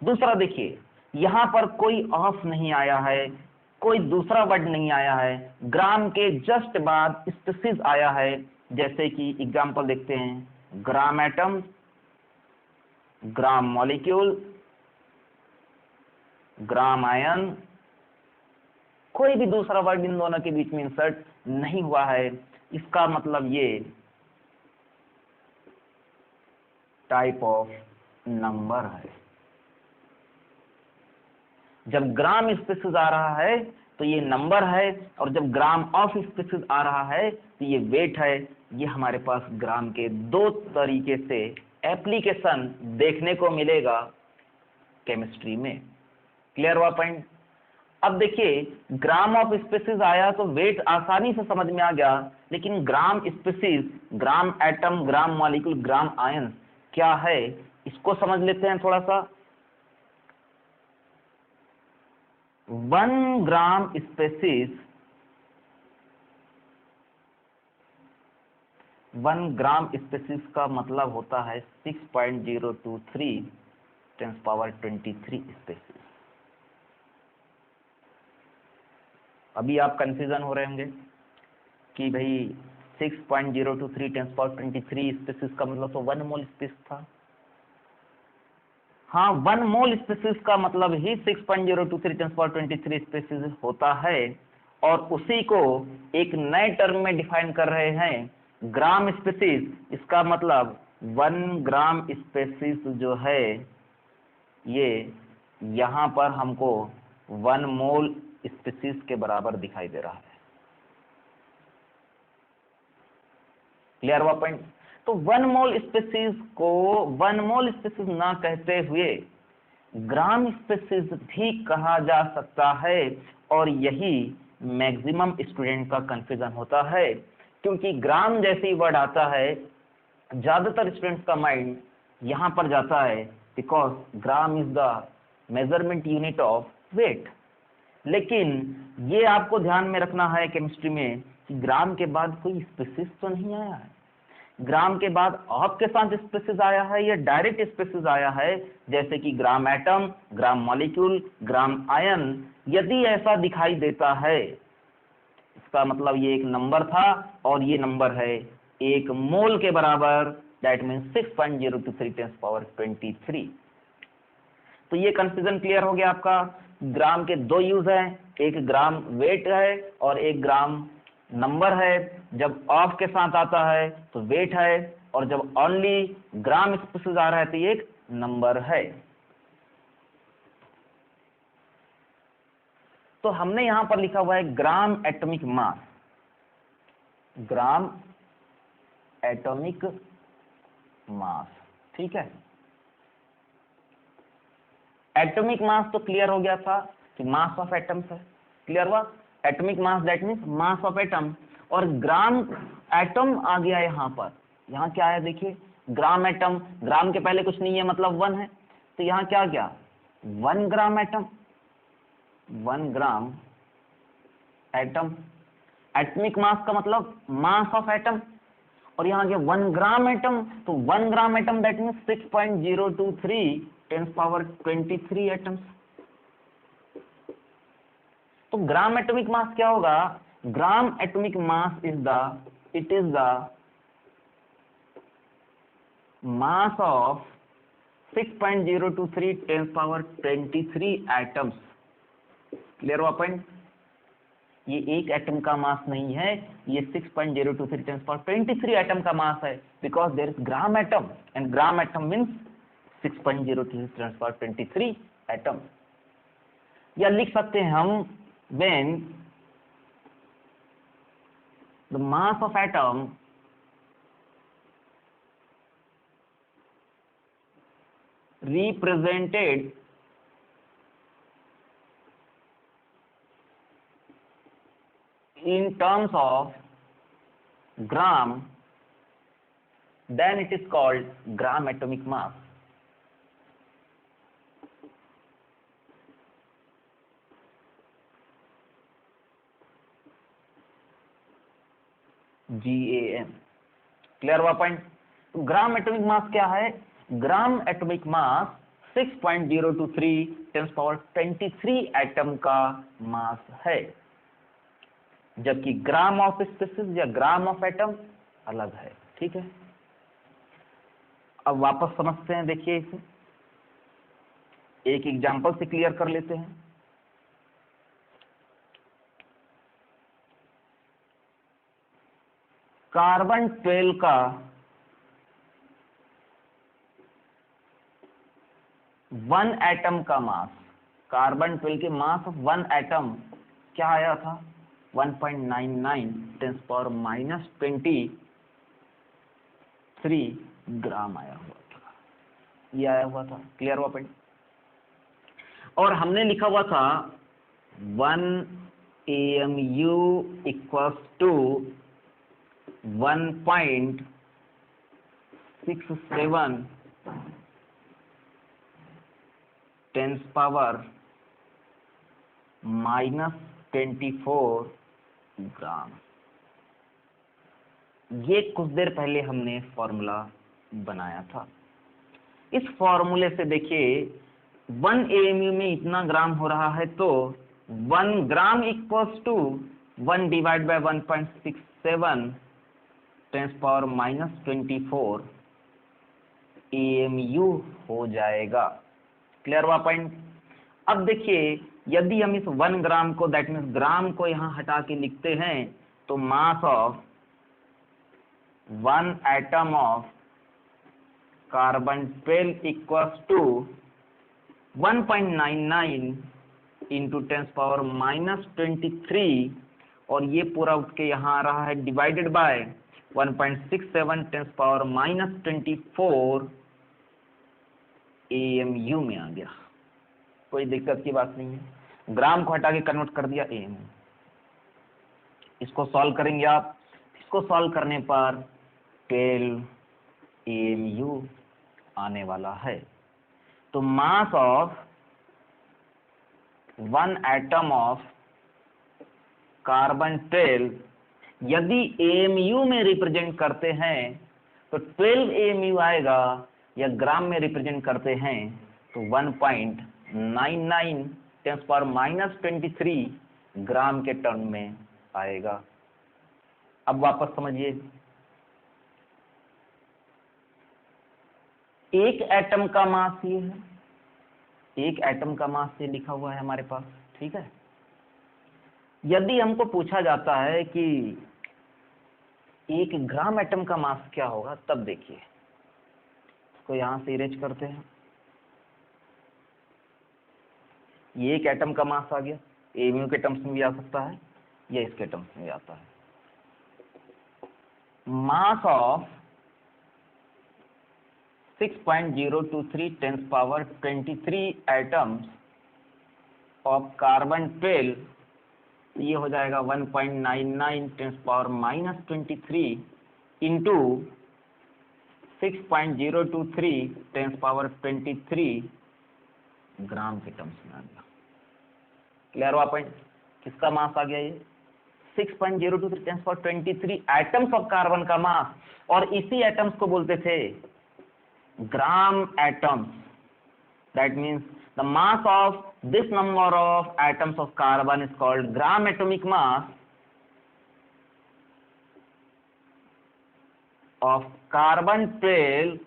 दूसरा देखिए, यहां पर कोई ऑफ नहीं आया है, कोई दूसरा वर्ड नहीं आया है, ग्राम के जस्ट बाद स्पेसिस आया है। जैसे कि एग्जांपल देखते हैं, ग्राम atom, gram molecule, gram ion. कोई भी दूसरा वर्ड इन दोनों के बीच में इंसर्ट नहीं हुआ है। इसका मतलब ये टाइप ऑफ नंबर है। जब ग्राम स्पेसिस आ रहा है तो ये नंबर है, और जब ग्राम ऑफ स्पेसिस आ रहा है तो ये वेट है। ये हमारे पास ग्राम के दो तरीके से एप्लीकेशन देखने को मिलेगा केमिस्ट्री में। क्लियर हुआ पॉइंट। अब देखिए, ग्राम ऑफ स्पेसिस आया तो वेट आसानी से समझ में आ गया, लेकिन gram species, gram atom, gram molecule, gram ion क्या है, इसको समझ लेते हैं थोड़ा सा। 1 ग्राम स्पेसिस, 1 ग्राम स्पेसिस का मतलब होता है 6.023 × 10⁻23 स्पेसिस। अभी आप कंफ्यूजन हो रहे होंगे कि भाई 6.023 × 10⁻23 स्पेसिस का मतलब तो 1 मोल स्पेसिस था। हाँ, 1 मोल स्पेसिस का मतलब ही 6.023 × 10⁻23 स्पेसिस होता है, और उसी को एक नए टर्म में डिफाइन कर रहे हैं, ग्राम स्पेसिस। इसका मतलब 1 ग्राम स्पेसिस जो है ये यहाँ पर हमको 1 मोल स्पेसिस के बराबर दिखाई दे रहा है। क्लियर हुआ पॉइंट। तो 1 मोल स्पेसिस को 1 मोल स्पेसिस ना कहते हुए ग्राम स्पेसिस भी कहा जा सकता है, और यही मैक्सिमम स्टूडेंट का कंफ्यूजन होता है, क्योंकि ग्राम जैसे ही वर्ड आता है ज्यादातर स्टूडेंट्स का माइंड यहां पर जाता है, because gram is the measurement unit of weight. लेकिन ये आपको ध्यान में रखना है केमिस्ट्री में कि ग्राम के बाद कोई स्पेसिस तो नहीं आया है। ग्राम के बाद ऑफ के साथ स्पेसिस आया है या डायरेक्ट स्पेसिस आया है, जैसे कि ग्राम atom, gram molecule, gram ion. यदि ऐसा दिखाई देता है इसका मतलब ये एक नंबर था, और ये नंबर है 1 मोल के बराबर, दैट मीन्स 6.023 × 10⁻23। तो ये कंफ्यूजन क्लियर हो गया आपका। ग्राम के दो यूज हैं, एक ग्राम वेट है और एक ग्राम नंबर है। जब ऑफ के साथ आता है तो वेट है, और जब ओनली ग्राम स्पेसिस आ रहा है तो ये एक नंबर है। तो हमने यहां पर लिखा हुआ है ग्राम एटॉमिक मास, ग्राम एटॉमिक मास। ठीक है, एटॉमिक मास तो क्लियर हो गया था कि मास ऑफ एटम्स है। क्लियर हुआ। Atomic mass that means mass of atom, और ग्राम एटम आ गया यहाँ पर। यहाँ क्या है देखिए, ग्राम एटम, ग्राम के पहले कुछ नहीं है मतलब 1 है, तो यहाँ क्या गया 1 gram atom, 1 gram atom. Atomic mass का मतलब मास ऑफ एटम, और यहाँ गया 1 ग्राम एटम, तो 1 gram atom that means 6.023 × 10⁻23 atoms. तो ग्राम एटॉमिक मास क्या होगा, Gram atomic mass is the mass of 6.023 10 power 23 atoms. Clear हुआ पॉइंट? ये एक एटम का मास नहीं है, ये 6.023 10 power 23 एटम का मास है, because there is gram atom and gram atom means 6.023 10 power 23 atom. या लिख सकते हैं हम when the mass of atom represented in terms of gram, then it is called gram atomic mass. GAM. Clear हुआ point? ग्राम atomic मास क्या है? ग्राम atomic मास 6.023 10 power 23 atom का mass है, जबकि ग्राम ऑफ स्पीसीज या ग्राम ऑफ एटम अलग है. ठीक है, अब वापस समझते हैं. देखिए इसे एक एग्जांपल से क्लियर कर लेते हैं. कार्बन 12 का 1 एटम का मास, कार्बन 12 के मास ऑफ 1 एटम क्या आया था? 1.99 10 power -23 ग्राम आया हुआ था. ये आया हुआ था. क्लियर हुआ पॉइंट? और हमने लिखा हुआ था 1 AMU इक्वल्स टू 1.67 10 power -24 ग्राम. ये कुछ देर पहले हमने फॉर्मूला बनाया था. इस फॉर्मूले से देखिए 1 AMU में इतना ग्राम हो रहा है, तो 1 gram equals to 1 divide by 1.67 10 power -24 AMU हो जाएगा. क्लियर हुआ पॉइंट? अब देखिए यदि हम इस 1 ग्राम को, दैट मीन्स ग्राम को यहां हटा के लिखते हैं, तो mass of 1 atom of carbon 12 equals to 1.99 into 10 power -23, और ये पूरा उठ के यहाँ आ रहा है डिवाइडेड बाय 1.67 10 power -24 AMU में आ गया. कोई दिक्कत की बात नहीं है. ग्राम को हटा के कन्वर्ट कर दिया AMU. इसको सॉल्व करेंगे आप. इसको सॉल्व करने पर 12 AMU आने वाला है. तो mass of 1 atom of carbon 12 यदि AMU में रिप्रेजेंट करते हैं तो 12 AMU आएगा, या ग्राम में रिप्रेजेंट करते हैं तो 1.99 10 power -23 ग्राम के टर्म में आएगा. अब वापस समझिए, एक एटम का मास ये है, एक एटम का मास ये लिखा हुआ है हमारे पास. ठीक है, यदि हमको पूछा जाता है कि 1 ग्राम एटम का मास क्या होगा, तब देखिए इसको यहां से इरेज करते हैं. ये एक एटम का मास आ गया. AMU के टर्म्स में भी आ सकता है या इसके टर्म्स में भी आता है. Mass of 6.023 10 power 23 atoms of carbon 12, ये हो जाएगा 1.99 10 power -23 इंटू 6.023 10 power 23 ग्राम के टर्म्स में आ गया. क्लियर हुआ पॉइंट? किसका मास आ गया? ये 6.023 10 power 23 एटम्स ऑफ कार्बन का मास, और इसी एटम्स को बोलते थे gram atoms. That means the mass of this number of atoms of carbon is called gram atomic mass, of carbon 12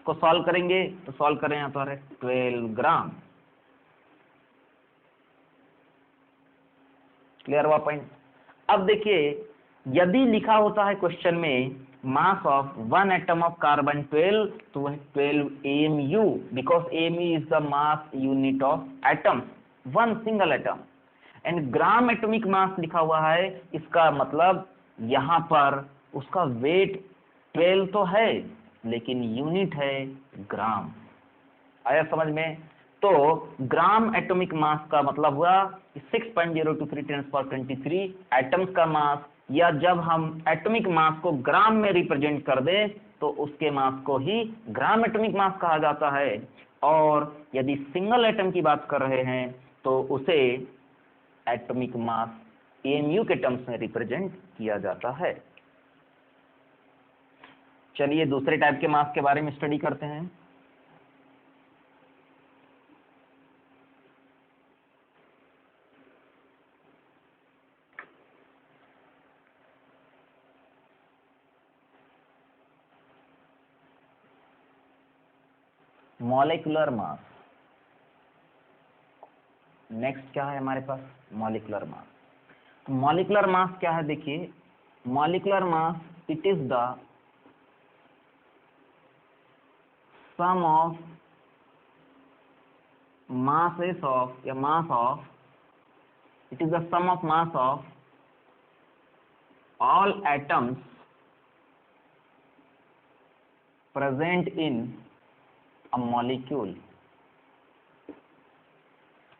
को सॉल्व करेंगे तो सॉल्व करें यहाँ पर 12 ग्राम। क्लियर हुआ पॉइंट। अब देखिए यदि लिखा होता है क्वेश्चन में mass of one atom of carbon 12 तो वह 12 AMU, because AMU is the mass unit of atom, one single atom. And gram atomic मास लिखा हुआ है, इसका मतलब यहाँ पर उसका वेट 12 तो है लेकिन यूनिट है ग्राम। आया समझ में। तो ग्राम एटॉमिक मास का मतलब हुआ 6.023 10⁻23 एटम्स का मास, या जब हम एटॉमिक मास को ग्राम में रिप्रेजेंट कर दें तो उसके मास को ही ग्राम एटॉमिक मास कहा जाता है। और यदि सिंगल एटम की बात कर रहे हैं तो उसे एटॉमिक मास AMU के टर्म्स में रिप्रेजेंट किया जाता है। चलिए दूसरे टाइप के मास के बारे में स्टडी करते हैं। Molecular mass. नेक्स्ट क्या है हमारे पास? Molecular mass. मॉलिक्यूलर मास क्या है? देखिए molecular mass it is the sum of masses of a mass of it is the sum of mass of all atoms present in a molecule।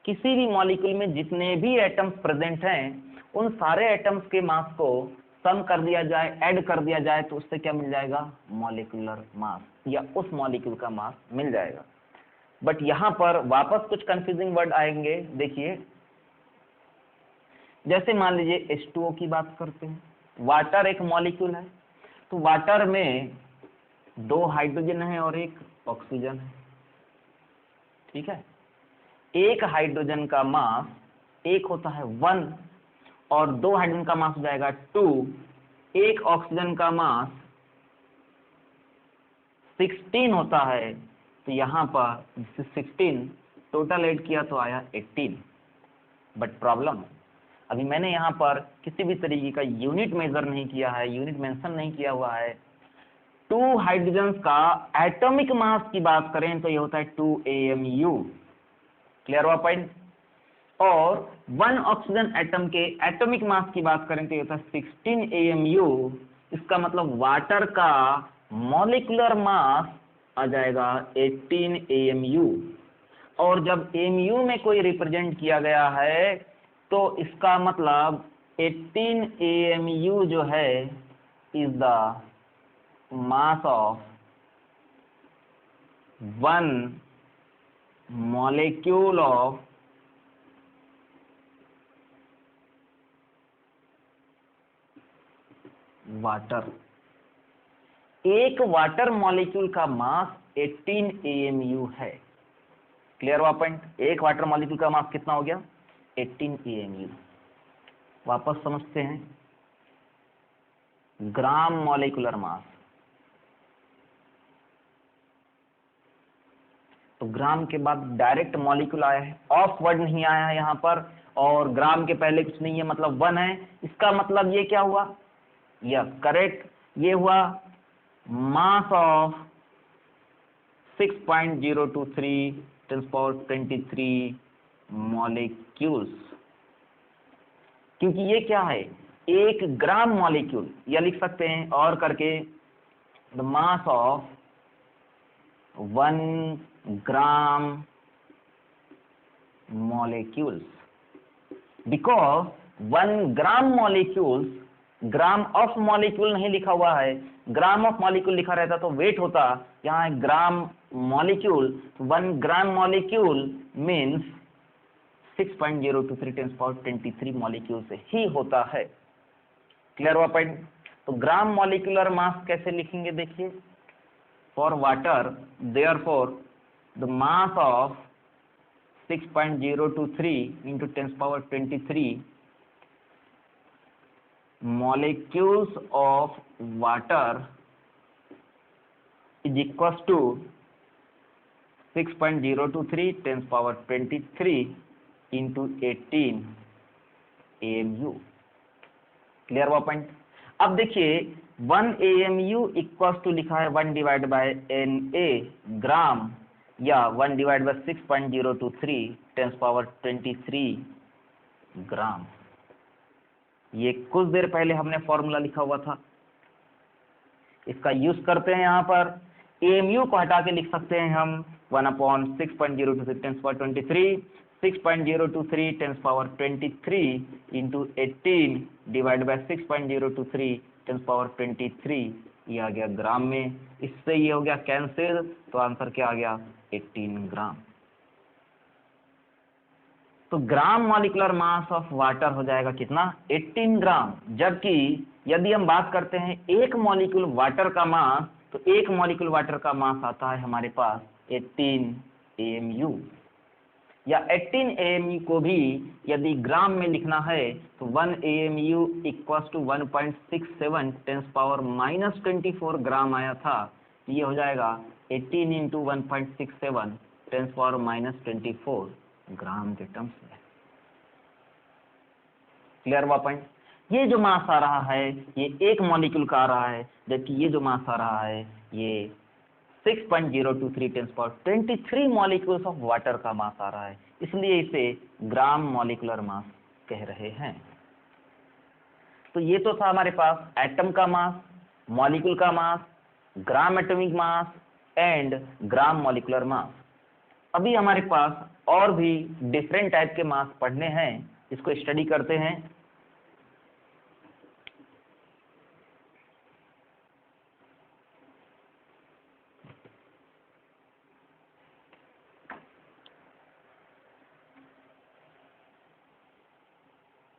किसी भी molecule में जितने भी एटम्स प्रेजेंट हैं उन सारे एटम्स के मास को सम कर दिया जाए, ऐड कर दिया जाए तो उससे क्या मिल जाएगा? मॉलिक्यूलर मास, या उस मॉलिक्यूल का मास मिल जाएगा। बट यहां पर वापस कुछ कंफ्यूजिंग वर्ड आएंगे। देखिए जैसे मान लीजिए H2O की बात करते हैं, वाटर एक मॉलिक्यूल है, तो वाटर में 2 हाइड्रोजन है और 1 ऑक्सीजन है, ठीक है। एक हाइड्रोजन का मास एक होता है 1 और 2 हाइड्रोजन का मास हो जाएगा 2, एक ऑक्सीजन का मास 16 होता है, तो यहाँ पर 16 टोटल ऐड किया तो आया 18। बट प्रॉब्लम, अभी मैंने यहाँ पर किसी भी तरीके का यूनिट मेजर नहीं किया है, यूनिट मेंशन नहीं किया हुआ है। 2 हाइड्रोजन का एटॉमिक मास की बात करें तो ये होता है 2 AMU। क्लियर हुआ पॉइंट। और 1 ऑक्सीजन एटम के एटॉमिक मास की बात करें तो ये होता है 16 AMU। इसका मतलब वाटर का मॉलिक्यूलर मास आ जाएगा 18 AMU। और जब AMU में कोई रिप्रेजेंट किया गया है तो इसका मतलब 18 AMU जो है is the mass of 1 molecule of water. एक वाटर मॉलिक्यूल का मास 18 AMU है। क्लियर हुआ पॉइंट। एक वाटर मॉलिक्यूल का मास कितना हो गया? 18 AMU। वापस समझते हैं, ग्राम मॉलिक्यूलर मास। तो ग्राम के बाद डायरेक्ट मॉलिक्यूल आया है, ऑफ वर्ड नहीं आया है यहाँ पर, और ग्राम के पहले कुछ नहीं है मतलब 1 है। इसका मतलब ये क्या हुआ? यस करेक्ट, ये हुआ मास ऑफ 6.023 10⁻23 मॉलिक्यूल्स। क्योंकि ये क्या है? 1 ग्राम मॉलिक्यूल, या लिख सकते हैं और करके the mass of 1 gram molecules, because 1 gram molecules, gram of molecule नहीं लिखा हुआ है, ग्राम ऑफ मॉलिक्यूल लिखा रहता तो वेट होता, यहाँ gram molecule, 1 gram molecule means 6.023 10⁻23 molecule से ही होता है। क्लियर हुआ पॉइंट। तो ग्राम मॉलिक्यूलर मास कैसे लिखेंगे? देखिए, for water therefore the mass of 6.023 into 10⁻23 molecules of water is equals to 6.023 10^23 into 18 AMU। Clear हुआ पॉइंट। अब देखिए 1 AMU इक्वल्स टू लिखा है 1 डिवाइड बाय NA ग्राम, या 1 डिवाइड बाय 6.023 10^23 ग्राम। ये कुछ देर पहले हमने फॉर्मूला लिखा हुआ था, इसका यूज करते हैं। यहाँ पर AMU को हटा के लिख सकते हैं हम 1/6.023 10^23 6.023 10^23 into 18 डिवाइड बाय 6.023 10^23, ये आ गया ग्राम में। इससे ये हो गया कैंसिल, तो आंसर क्या आ गया 18 ग्राम। तो ग्राम मॉलिक्यूलर मास ऑफ वाटर हो जाएगा कितना 18 ग्राम। जबकि यदि हम बात करते हैं एक मॉलिक्यूल वाटर का मास, तो एक मॉलिक्यूल वाटर का मास आता है हमारे पास 18 AMU, या 18 AMU को भी यदि ग्राम में लिखना है तो 1 AMU इक्वल्स टू 1.67 10^-24 ग्राम आया था। ये हो जाएगा 18 इंटू 1.67 10^-24 ग्राम के टर्म्स में। क्लियर हुआ पॉइंट। ये जो मास आ रहा है ये एक मॉलिक्यूल का आ रहा है, जबकि ये जो मास आ रहा है ये 6.023 10^23 मॉलिक्यूल्स ऑफ वाटर का मास आ रहा है, इसलिए इसे ग्राम मॉलिक्यूलर मास कह रहे हैं। तो ये तो था हमारे पास एटम का मास, मॉलिक्यूल का mass, gram atomic mass and gram molecular mass. अभी हमारे पास और भी डिफरेंट टाइप के मास पढ़ने हैं, इसको स्टडी करते हैं।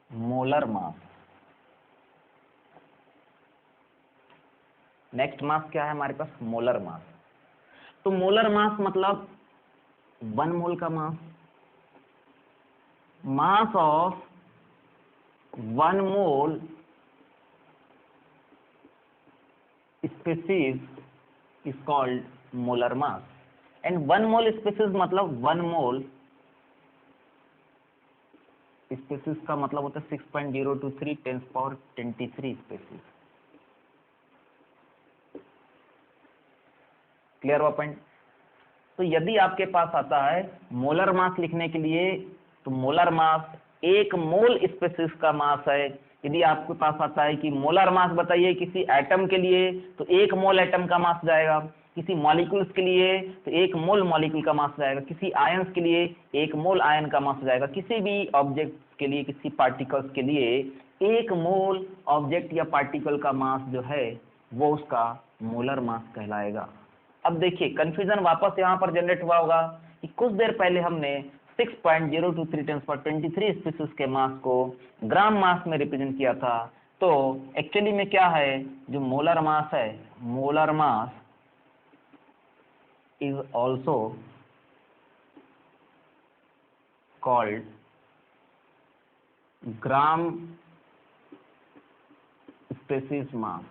Molar mass. नेक्स्ट मास क्या है हमारे पास मोलर मास। तो मोलर मास मतलब 1 मोल का mass, mass of 1 mole species is called molar mass. And 1 mole species मतलब 1 मोल स्पीसीज का मतलब होता है 6.023 10^23 स्पीसीज। क्लियर हुआ पॉइंट। तो यदि आपके पास आता है मोलर मास लिखने के लिए, तो मोलर मास 1 मोल स्पीसीज का मास है। यदि आपके पास आता है कि मोलर मास बताइए किसी एटम के लिए, तो 1 मोल एटम का मास जाएगा। किसी मॉलिक्यूल्स के लिए तो 1 मोल मॉलिक्यूल का मास जाएगा। किसी आयंस के लिए 1 मोल आयन का मास जाएगा। किसी भी ऑब्जेक्ट के लिए, किसी पार्टिकल्स के लिए 1 मोल ऑब्जेक्ट या पार्टिकल का मास जो है वो उसका मोलर मास कहलाएगा। अब देखिए कंफ्यूजन वापस यहाँ पर जनरेट हुआ होगा कि कुछ देर पहले हमने 6.023 10^23 स्पीसीज के मास को ग्राम मास में रिप्रेजेंट किया था। तो एक्चुअली में क्या है, जो मोलर मास है, molar mass is also called gram species mass.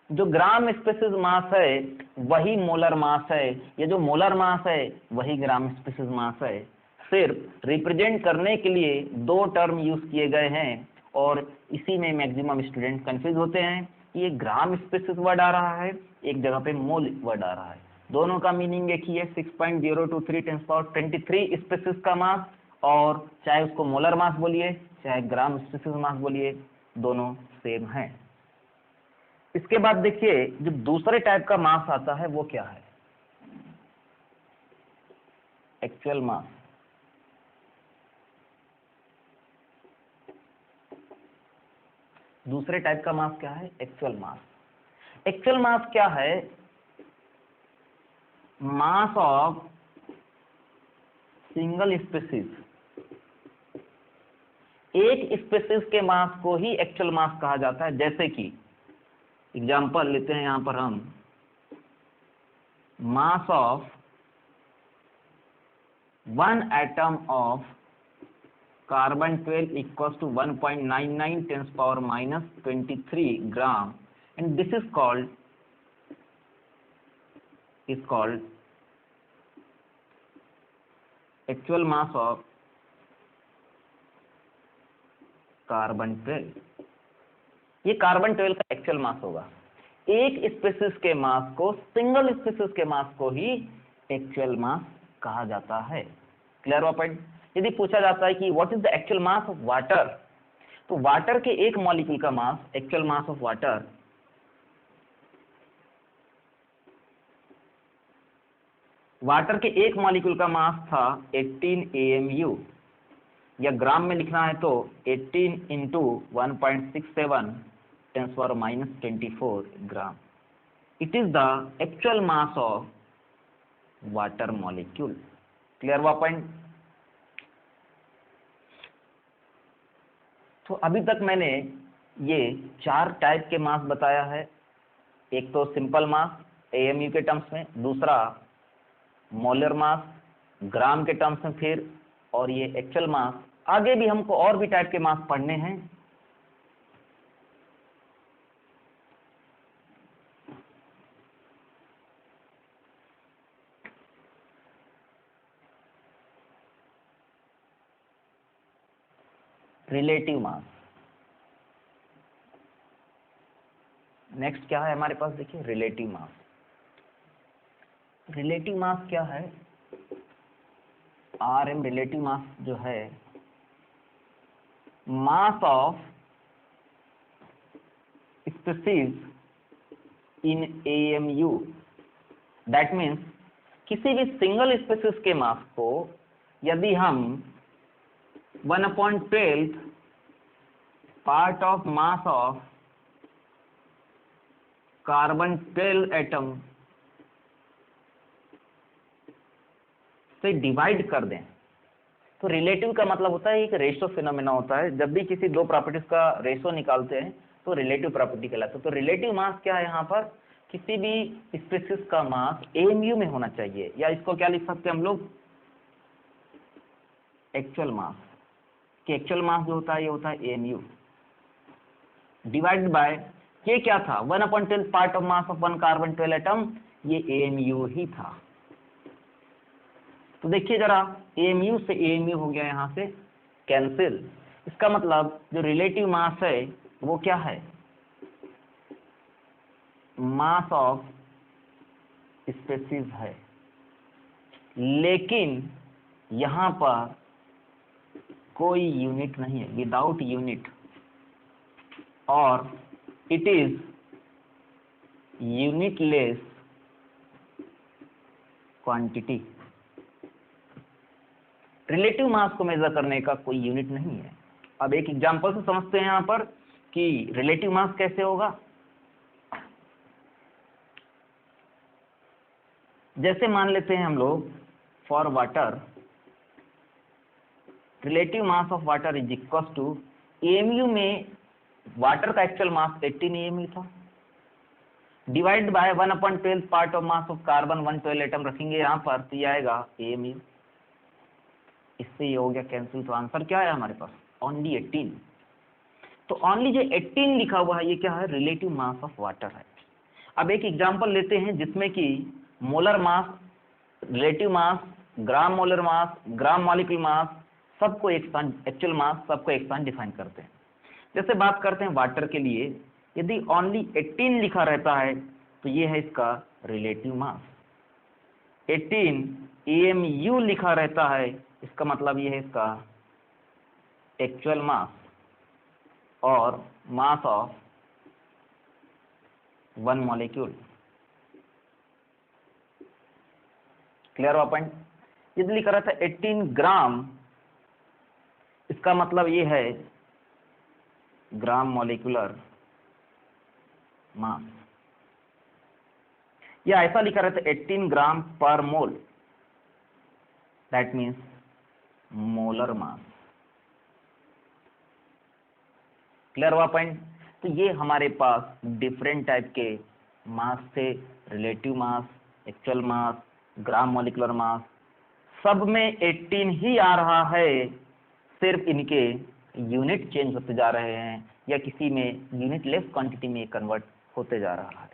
जो ग्राम स्पीसीज मास है वही मोलर मास है, ये जो मोलर मास है वही ग्राम स्पीसीज मास है। सिर्फ रिप्रेजेंट करने के लिए 2 टर्म यूज किए गए हैं, और इसी में मैक्सिमम स्टूडेंट कंफ्यूज होते हैं। ये ग्राम स्पीसीज वर्ड आ रहा है, एक जगह पे मोल वर्ड आ रहा है। दोनों का मीनिंग एक ही है, 6.023 10^23 स्पीसीज का मास, और चाहे उसको मोलर मास बोलिए चाहे ग्राम स्पीसीज मास बोलिए, दोनों सेम है। इसके बाद देखिए जो दूसरे टाइप का मास आता है वो क्या है, एक्चुअल मास। दूसरे टाइप का मास क्या है, एक्चुअल मास। एक्चुअल मास क्या है, मास ऑफ सिंगल स्पीसीज। एक स्पीसीज के मास को ही एक्चुअल मास कहा जाता है। जैसे कि एग्जाम्पल लेते हैं यहां पर हम, mass of 1 atom of carbon 12 equals to 1.99 10^-23 gram, and this is called is called actual mass of carbon 12। ये कार्बन 12 का एक्चुअल मास होगा। एक स्पीशीज के मास को, सिंगल स्पीशीज के मास को ही एक्चुअल मास कहा जाता है। क्लियर हुआ पॉइंट? यदि पूछा जाता है कि what is the actual mass of water, तो वाटर के एक मॉलिक्यूल का mass, actual mass of water, water के एक मॉलिक्यूल का मास था 18 AMU, या ग्राम में लिखना है तो 18 into 1.67 10⁻24 gram. It is the actual mass of water molecule. Clear हुआ पॉइंट? तो अभी तक मैंने ये 4 टाइप के मास बताया है। एक तो सिंपल मास AMU के टर्म्स में, दूसरा मोलर मास ग्राम के टर्म्स में, फिर और ये एक्चुअल मास। आगे भी हमको और भी टाइप के मास पढ़ने हैं। रिलेटिव मास, नेक्स्ट क्या है हमारे पास? देखिए रिलेटिव मास। रिलेटिव मास क्या है? RM रिलेटिव मास जो है, mass of species in AMU। That means किसी भी सिंगल स्पीशीज के मास को यदि हम 1/12 part of mass of carbon 12 atom से डिवाइड कर दें, तो रिलेटिव का मतलब होता है एक रेशो फिनोमेना होता है। जब भी किसी दो प्रॉपर्टीज का रेशो निकालते हैं तो रिलेटिव प्रॉपर्टी कहलाता है। तो रिलेटिव मास क्या है? यहाँ पर किसी भी स्पीशीज का मास AMU में होना चाहिए, या इसको क्या लिख सकते हैं हम लोग? Actual mass. कि एक्चुअल मास जो होता है ये होता है AMU डिवाइडेड बाय, ये क्या था? 1/12 part of mass of one carbon 12 atom, ये AMU ही था। तो देखिए जरा, AMU से AMU हो गया यहाँ से कैंसिल। इसका मतलब जो रिलेटिव मास है वो क्या है? मास ऑफ स्पीशीज है। लेकिन यहाँ पर कोई यूनिट नहीं है, विदाउट यूनिट, और it is unitless quantity. Relative mass को मेजर करने का कोई यूनिट नहीं है। अब एक एग्जांपल से समझते हैं यहाँ पर कि रिलेटिव मास कैसे होगा। जैसे मान लेते हैं हम लोग for water, relative mass of water is equal to AMU में वाटर का एक्चुअल मास 18 AMU था, divide by 1/12 part of mass of carbon 112 atom रखेंगे यहाँ पर, तो ये आएगा AMU। इससे ये हो गया कैंसिल। तो आंसर क्या है हमारे पास? ओनली 18। तो ओनली जो 18 लिखा हुआ है ये क्या है? रिलेटिव मास ऑफ वाटर है। अब एक एग्जांपल लेते हैं जिसमें कि molar mass, relative mass, gram molar mass, gram molecule mass, सबको एक साथ, एक्चुअल मास सबको एक साथ डिफाइन करते हैं। जैसे बात करते हैं वाटर के लिए, यदि ओनली 18 लिखा रहता है तो ये है इसका रिलेटिव मास। 18 AMU लिखा रहता है, इसका मतलब ये है इसका एक्चुअल मास और mass of one molecule. Clear हुआ पॉइंट? यदि लिखा रहता है 18 ग्राम, इसका मतलब ये है ग्राम मॉलिक्यूलर मास, या ऐसा लिखा रहता है 18 gram per mole, that means molar mass. Clear हुआ पॉइंट? तो ये हमारे पास डिफरेंट टाइप के मास थे, relative mass, actual mass, gram molecular mass, सब में 18 ही आ रहा है, सिर्फ इनके यूनिट चेंज होते जा रहे हैं या किसी में यूनिट लेस क्वांटिटी में कन्वर्ट होते जा रहा है।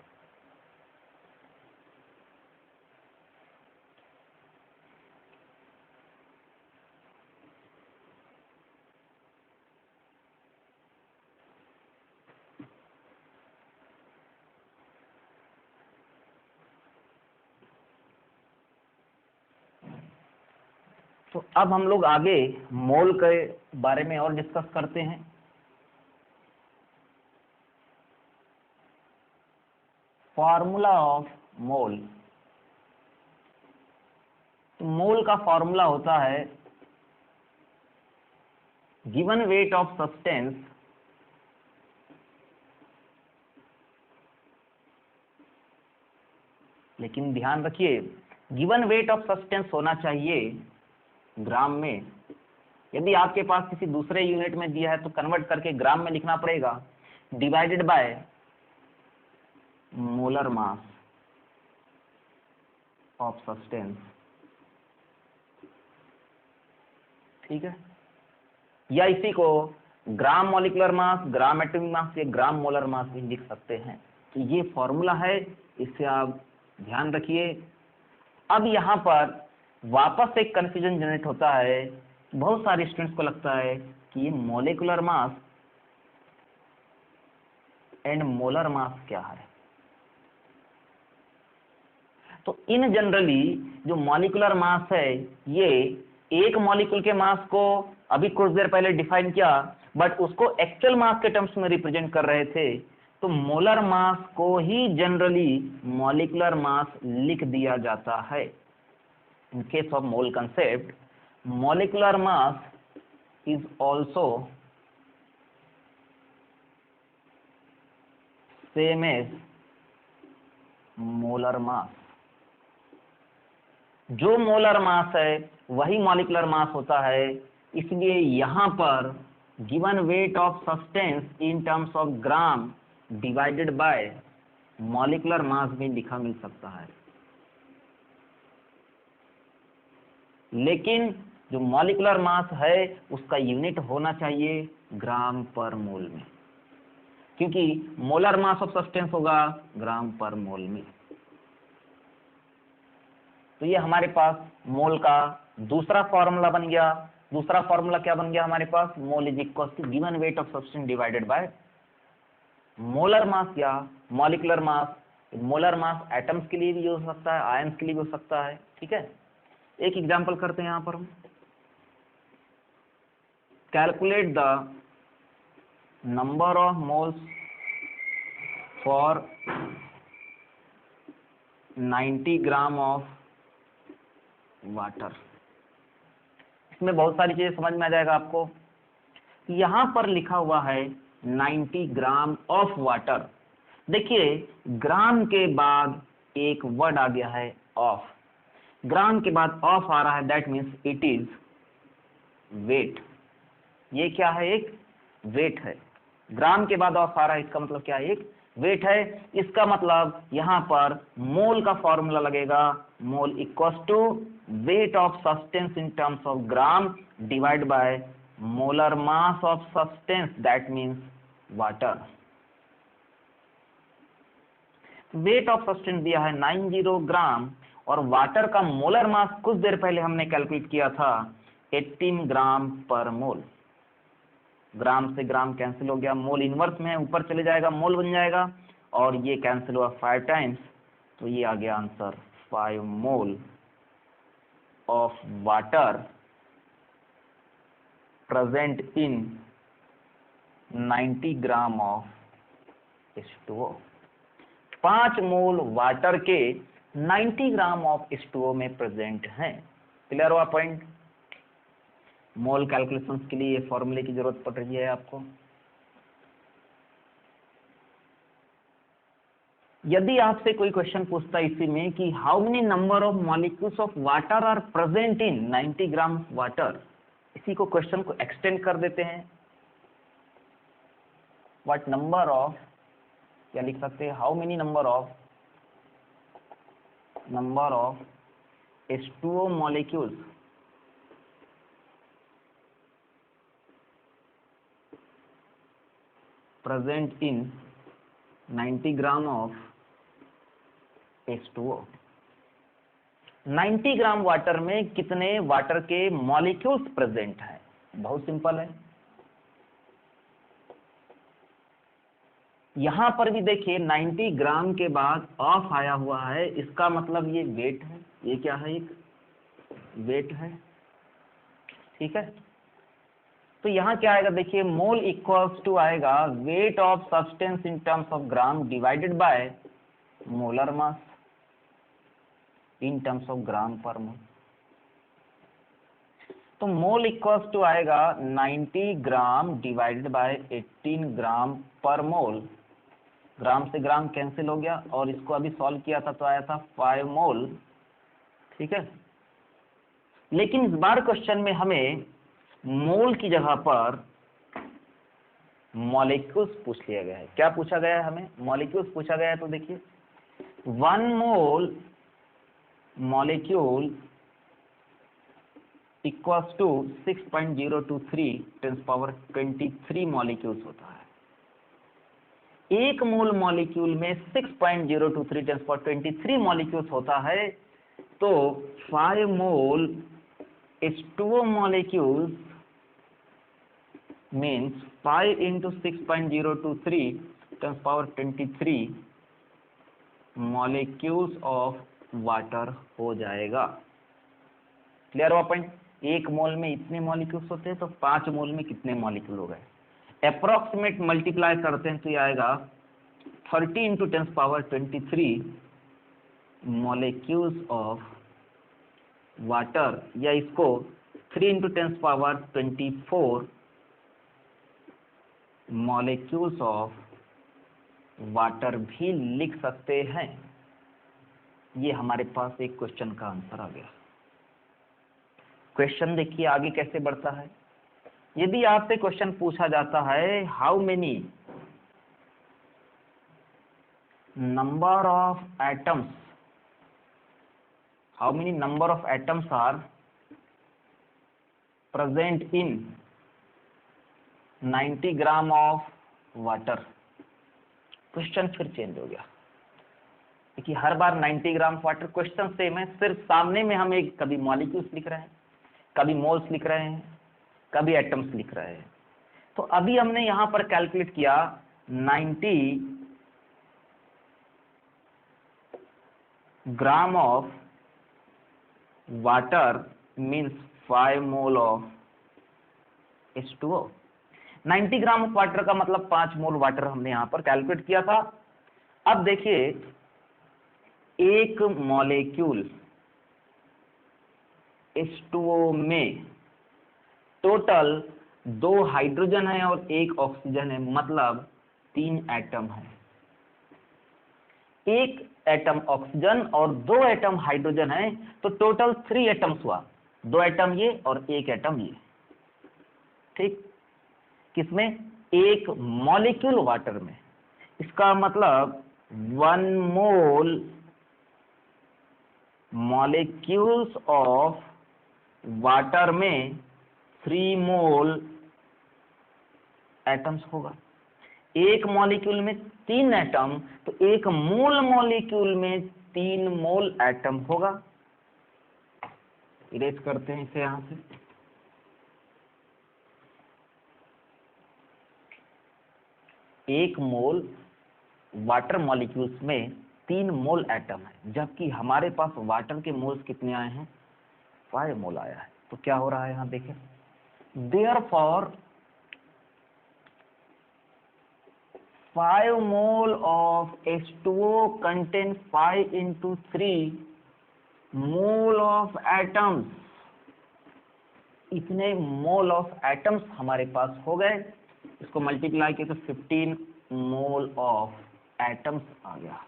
तो अब हम लोग आगे मोल के बारे में और डिस्कस करते हैं। Formula of mole. तो मोल का फॉर्मूला होता है गिवन वेट ऑफ सब्सटेंस लेकिन ध्यान रखिए गिवन वेट ऑफ सब्सटेंस होना चाहिए ग्राम में। यदि आपके पास किसी दूसरे यूनिट में दिया है तो कन्वर्ट करके ग्राम में लिखना पड़ेगा, divided by molar mass of substance. ठीक है, या इसी को ग्राम मॉलिक्यूलर मास, ग्राम एटॉमिक मास या ग्राम मोलर मास भी लिख सकते हैं। तो ये फॉर्मूला है, इससे आप ध्यान रखिए। अब यहाँ पर वापस एक कंफ्यूजन जनरेट होता है, बहुत सारे स्टूडेंट्स को लगता है कि ये molecular mass and molar mass क्या है। तो इन जनरली जो मॉलिक्यूलर मास है ये एक मॉलिक्यूल के मास को अभी कुछ देर पहले डिफाइन किया, बट उसको एक्चुअल मास के टर्म्स में रिप्रेजेंट कर रहे थे। तो मोलर मास को ही जनरली मॉलिक्यूलर मास लिख दिया जाता है। In case of mole concept, molecular mass is also same as molar mass। जो मोलर मास है वही मॉलिक्यूलर मास होता है, इसलिए यहां पर given weight of substance in terms of gram divided bye molecular mass भी लिखा मिल सकता है। लेकिन जो मॉलिक्यूलर मास है उसका यूनिट होना चाहिए ग्राम पर मोल में, क्योंकि मोलर मास ऑफ सब्सटेंस होगा ग्राम पर मोल में। तो ये हमारे पास मोल का दूसरा फॉर्मूला बन गया। दूसरा फॉर्मूला क्या बन गया हमारे पास, mole is equal to given weight of substance divided by molar mass या molecular mass. Molar mass atoms के लिए भी हो सकता है, आयंस के लिए भी हो सकता है। ठीक है, एक एग्जांपल करते हैं यहां पर हम। Calculate the number of moles for 90 gram of water. इसमें बहुत सारी चीजें समझ में आ जाएगा आपको। यहां पर लिखा हुआ है 90 ग्राम ऑफ वाटर। देखिए ग्राम के बाद एक वर्ड आ गया है ऑफ। ग्राम के बाद ऑफ आ रहा है, that means it is weight. ये क्या है, एक वेट है। ग्राम के बाद ऑफ आ रहा है, इसका मतलब क्या है, एक वेट है। इसका मतलब यहां पर मोल का फॉर्मूला लगेगा, mole equals to weight of substance in terms of gram divide by molar mass of substance, that means water. Weight of substance दिया है 90 ग्राम और वाटर का मोलर मास कुछ देर पहले हमने कैलकुलेट किया था 18 ग्राम पर मोल। ग्राम से ग्राम कैंसिल हो गया, मोल इनवर्स में ऊपर चले जाएगा, मोल बन जाएगा, और ये कैंसिल हुआ 5 टाइम्स, तो ये आ गया answer 5 mole of water present in 90 gram of H2O। 5 mole water के 90 ग्राम ऑफ H2O में प्रेजेंट हैं। क्लियर हुआ पॉइंट। मोल कैलकुलेशंस के लिए फॉर्मूले की जरूरत पड़ रही है आपको। यदि आपसे कोई क्वेश्चन पूछता है इसी में कि how many number of molecules of water are present in 90 gram of water, इसी को क्वेश्चन को एक्सटेंड कर देते हैं। व्हाट नंबर ऑफ, क्या लिख सकते हैं, how many number of H2O molecules present in 90 gram of H2O। 90 gram water में कितने वाटर के मॉलिक्यूल्स प्रेजेंट हैं, बहुत सिंपल है। यहां पर भी देखिए 90 ग्राम के बाद ऑफ आया हुआ है, इसका मतलब ये वेट है। ये क्या है, एक वेट है। ठीक है। तो यहाँ क्या आएगा देखिए, मोल इक्वल्स टू आएगा weight of substance in terms of gram divided by molar mass in terms of gram per mole. तो मोल इक्वल्स टू आएगा 90 ग्राम डिवाइडेड बाय 18 ग्राम पर मोल। ग्राम से ग्राम कैंसिल हो गया और इसको अभी सॉल्व किया था तो आया था 5 मोल, ठीक है। लेकिन इस बार क्वेश्चन में हमें मोल की जगह पर मॉलिक्यूल्स पूछ लिया गया है। क्या पूछा गया है हमें? मॉलिक्यूल्स पूछा गया है। तो देखिए 1 mole molecule equals to 6.023 tens power 23 molecules होता है। एक मोल मॉलिक्यूल में 6.023 टेंस पावर 23 मॉलिक्यूल्स होता है। तो 5 मोल H2O molecules means 5 into 6.023 times power 23 molecules of water हो जाएगा। क्लियर हुआ पॉइंट? एक मोल में इतने मॉलिक्यूल्स होते हैं तो 5 मोल में कितने मॉलिक्यूल हो गए? अप्रोक्सीमेट मल्टीप्लाई करते हैं तो ये आएगा 30 into 10 power 23 molecules of water, या इसको 3 into 10 power 24 molecules of water भी लिख सकते हैं। ये हमारे पास एक क्वेश्चन का आंसर आ गया। क्वेश्चन देखिए आगे कैसे बढ़ता है। यदि आपसे क्वेश्चन पूछा जाता है how many number of atoms, how many number of atoms are present in 90 gram of water। Question फिर चेंज हो गया। देखिए हर बार 90 ग्राम वाटर क्वेश्चन सेम है, सिर्फ सामने में हम एक कभी मॉलिक्यूल्स लिख रहे हैं, कभी मोल्स लिख रहे हैं, कभी एटम्स लिख रहे हैं। तो अभी हमने यहां पर कैलकुलेट किया 90 gram of water means 5 mole of H2O। 90 gram of water का मतलब 5 मोल वाटर हमने यहां पर कैलकुलेट किया था। अब देखिए एक मॉलिक्यूल H2O में टोटल 2 हाइड्रोजन है और 1 ऑक्सीजन है, मतलब 3 एटम है। एक एटम ऑक्सीजन और 2 एटम हाइड्रोजन है, तो टोटल 3 एटम्स हुआ। 2 एटम ये और 1 एटम ये, ठीक। किसमें? एक मॉलिक्यूल वाटर में। इसका मतलब 1 मोल मॉलिक्यूल्स ऑफ वाटर में 3 मोल एटम्स होगा। एक मॉलिक्यूल में 3 एटम, तो एक मोल मॉलिक्यूल में 3 मोल एटम होगा। इरेज करते हैं इसे यहां से। एक मोल वाटर मॉलिक्यूल्स में 3 मोल एटम है, जबकि हमारे पास वाटर के मोल्स कितने आए हैं? 5 मोल आया है। तो क्या हो रहा है यहां देखें, therefore 5 mole of H2O contain 5 into 3 mole of atoms। इतने मोल ऑफ एटम्स हमारे पास हो गए। इसको मल्टीप्लाई किया तो 15 मोल ऑफ एटम्स आ गया।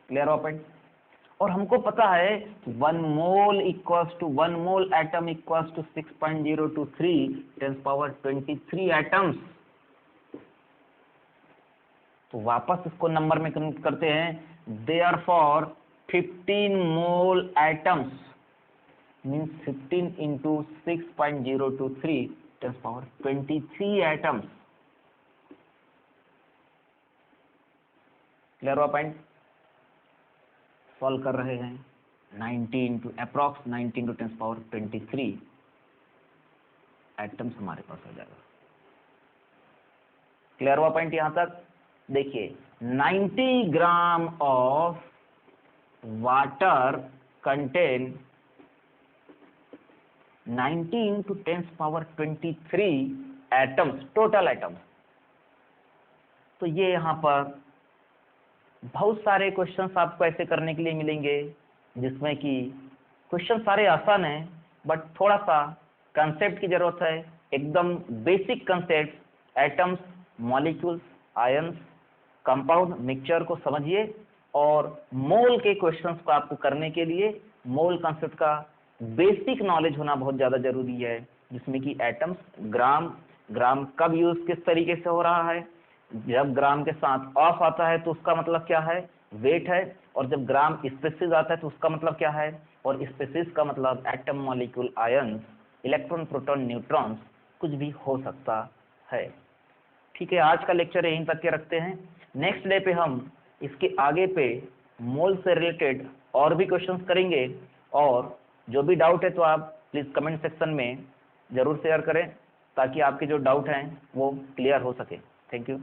Clear open? और हमको पता है 1 mole equals to 1 mole atom equals to 6.023 10 power 23 atoms. तो वापस इसको नंबर में कन्वर्ट करते हैं। Therefore 15 mole atoms means 15 into 6.023 10 power 23 atoms. Clear हुआ पॉइंट? सॉल्व कर रहे हैं 90 into approx 90 into 10 power 23 atoms हमारे पास आ जाएगा। क्लियर हुआ पॉइंट यहां तक? देखिए 90 gram of water contain 19 to 10 power 23 atoms, total atoms. तो ये यहाँ पर बहुत सारे क्वेश्चंस आपको ऐसे करने के लिए मिलेंगे जिसमें कि क्वेश्चन सारे आसान हैं बट थोड़ा सा कंसेप्ट की जरूरत है, एकदम basic concept, atoms, molecules, ions, compound, mixture को समझिए। और मोल के क्वेश्चंस को आपको करने के लिए मोल कंसेप्ट का बेसिक नॉलेज होना बहुत ज़्यादा जरूरी है, जिसमें कि एटम्स, ग्राम, ग्राम कब यूज किस तरीके से हो रहा है, जब ग्राम के साथ ऑफ आता है तो उसका मतलब क्या है, वेट है, और जब ग्राम स्पेसिस आता है तो उसका मतलब क्या है, और स्पेसिस का मतलब atom, molecule, ions, electron, proton, neutrons, कुछ भी हो सकता है। ठीक है, आज का लेक्चर यहीं तक के रखते हैं। नेक्स्ट डे पे हम इसके आगे पे मोल से रिलेटेड और भी क्वेश्चंस करेंगे, और जो भी डाउट है तो आप प्लीज़ कमेंट सेक्शन में ज़रूर शेयर करें ताकि आपके जो डाउट हैं वो क्लियर हो सके। Thank you.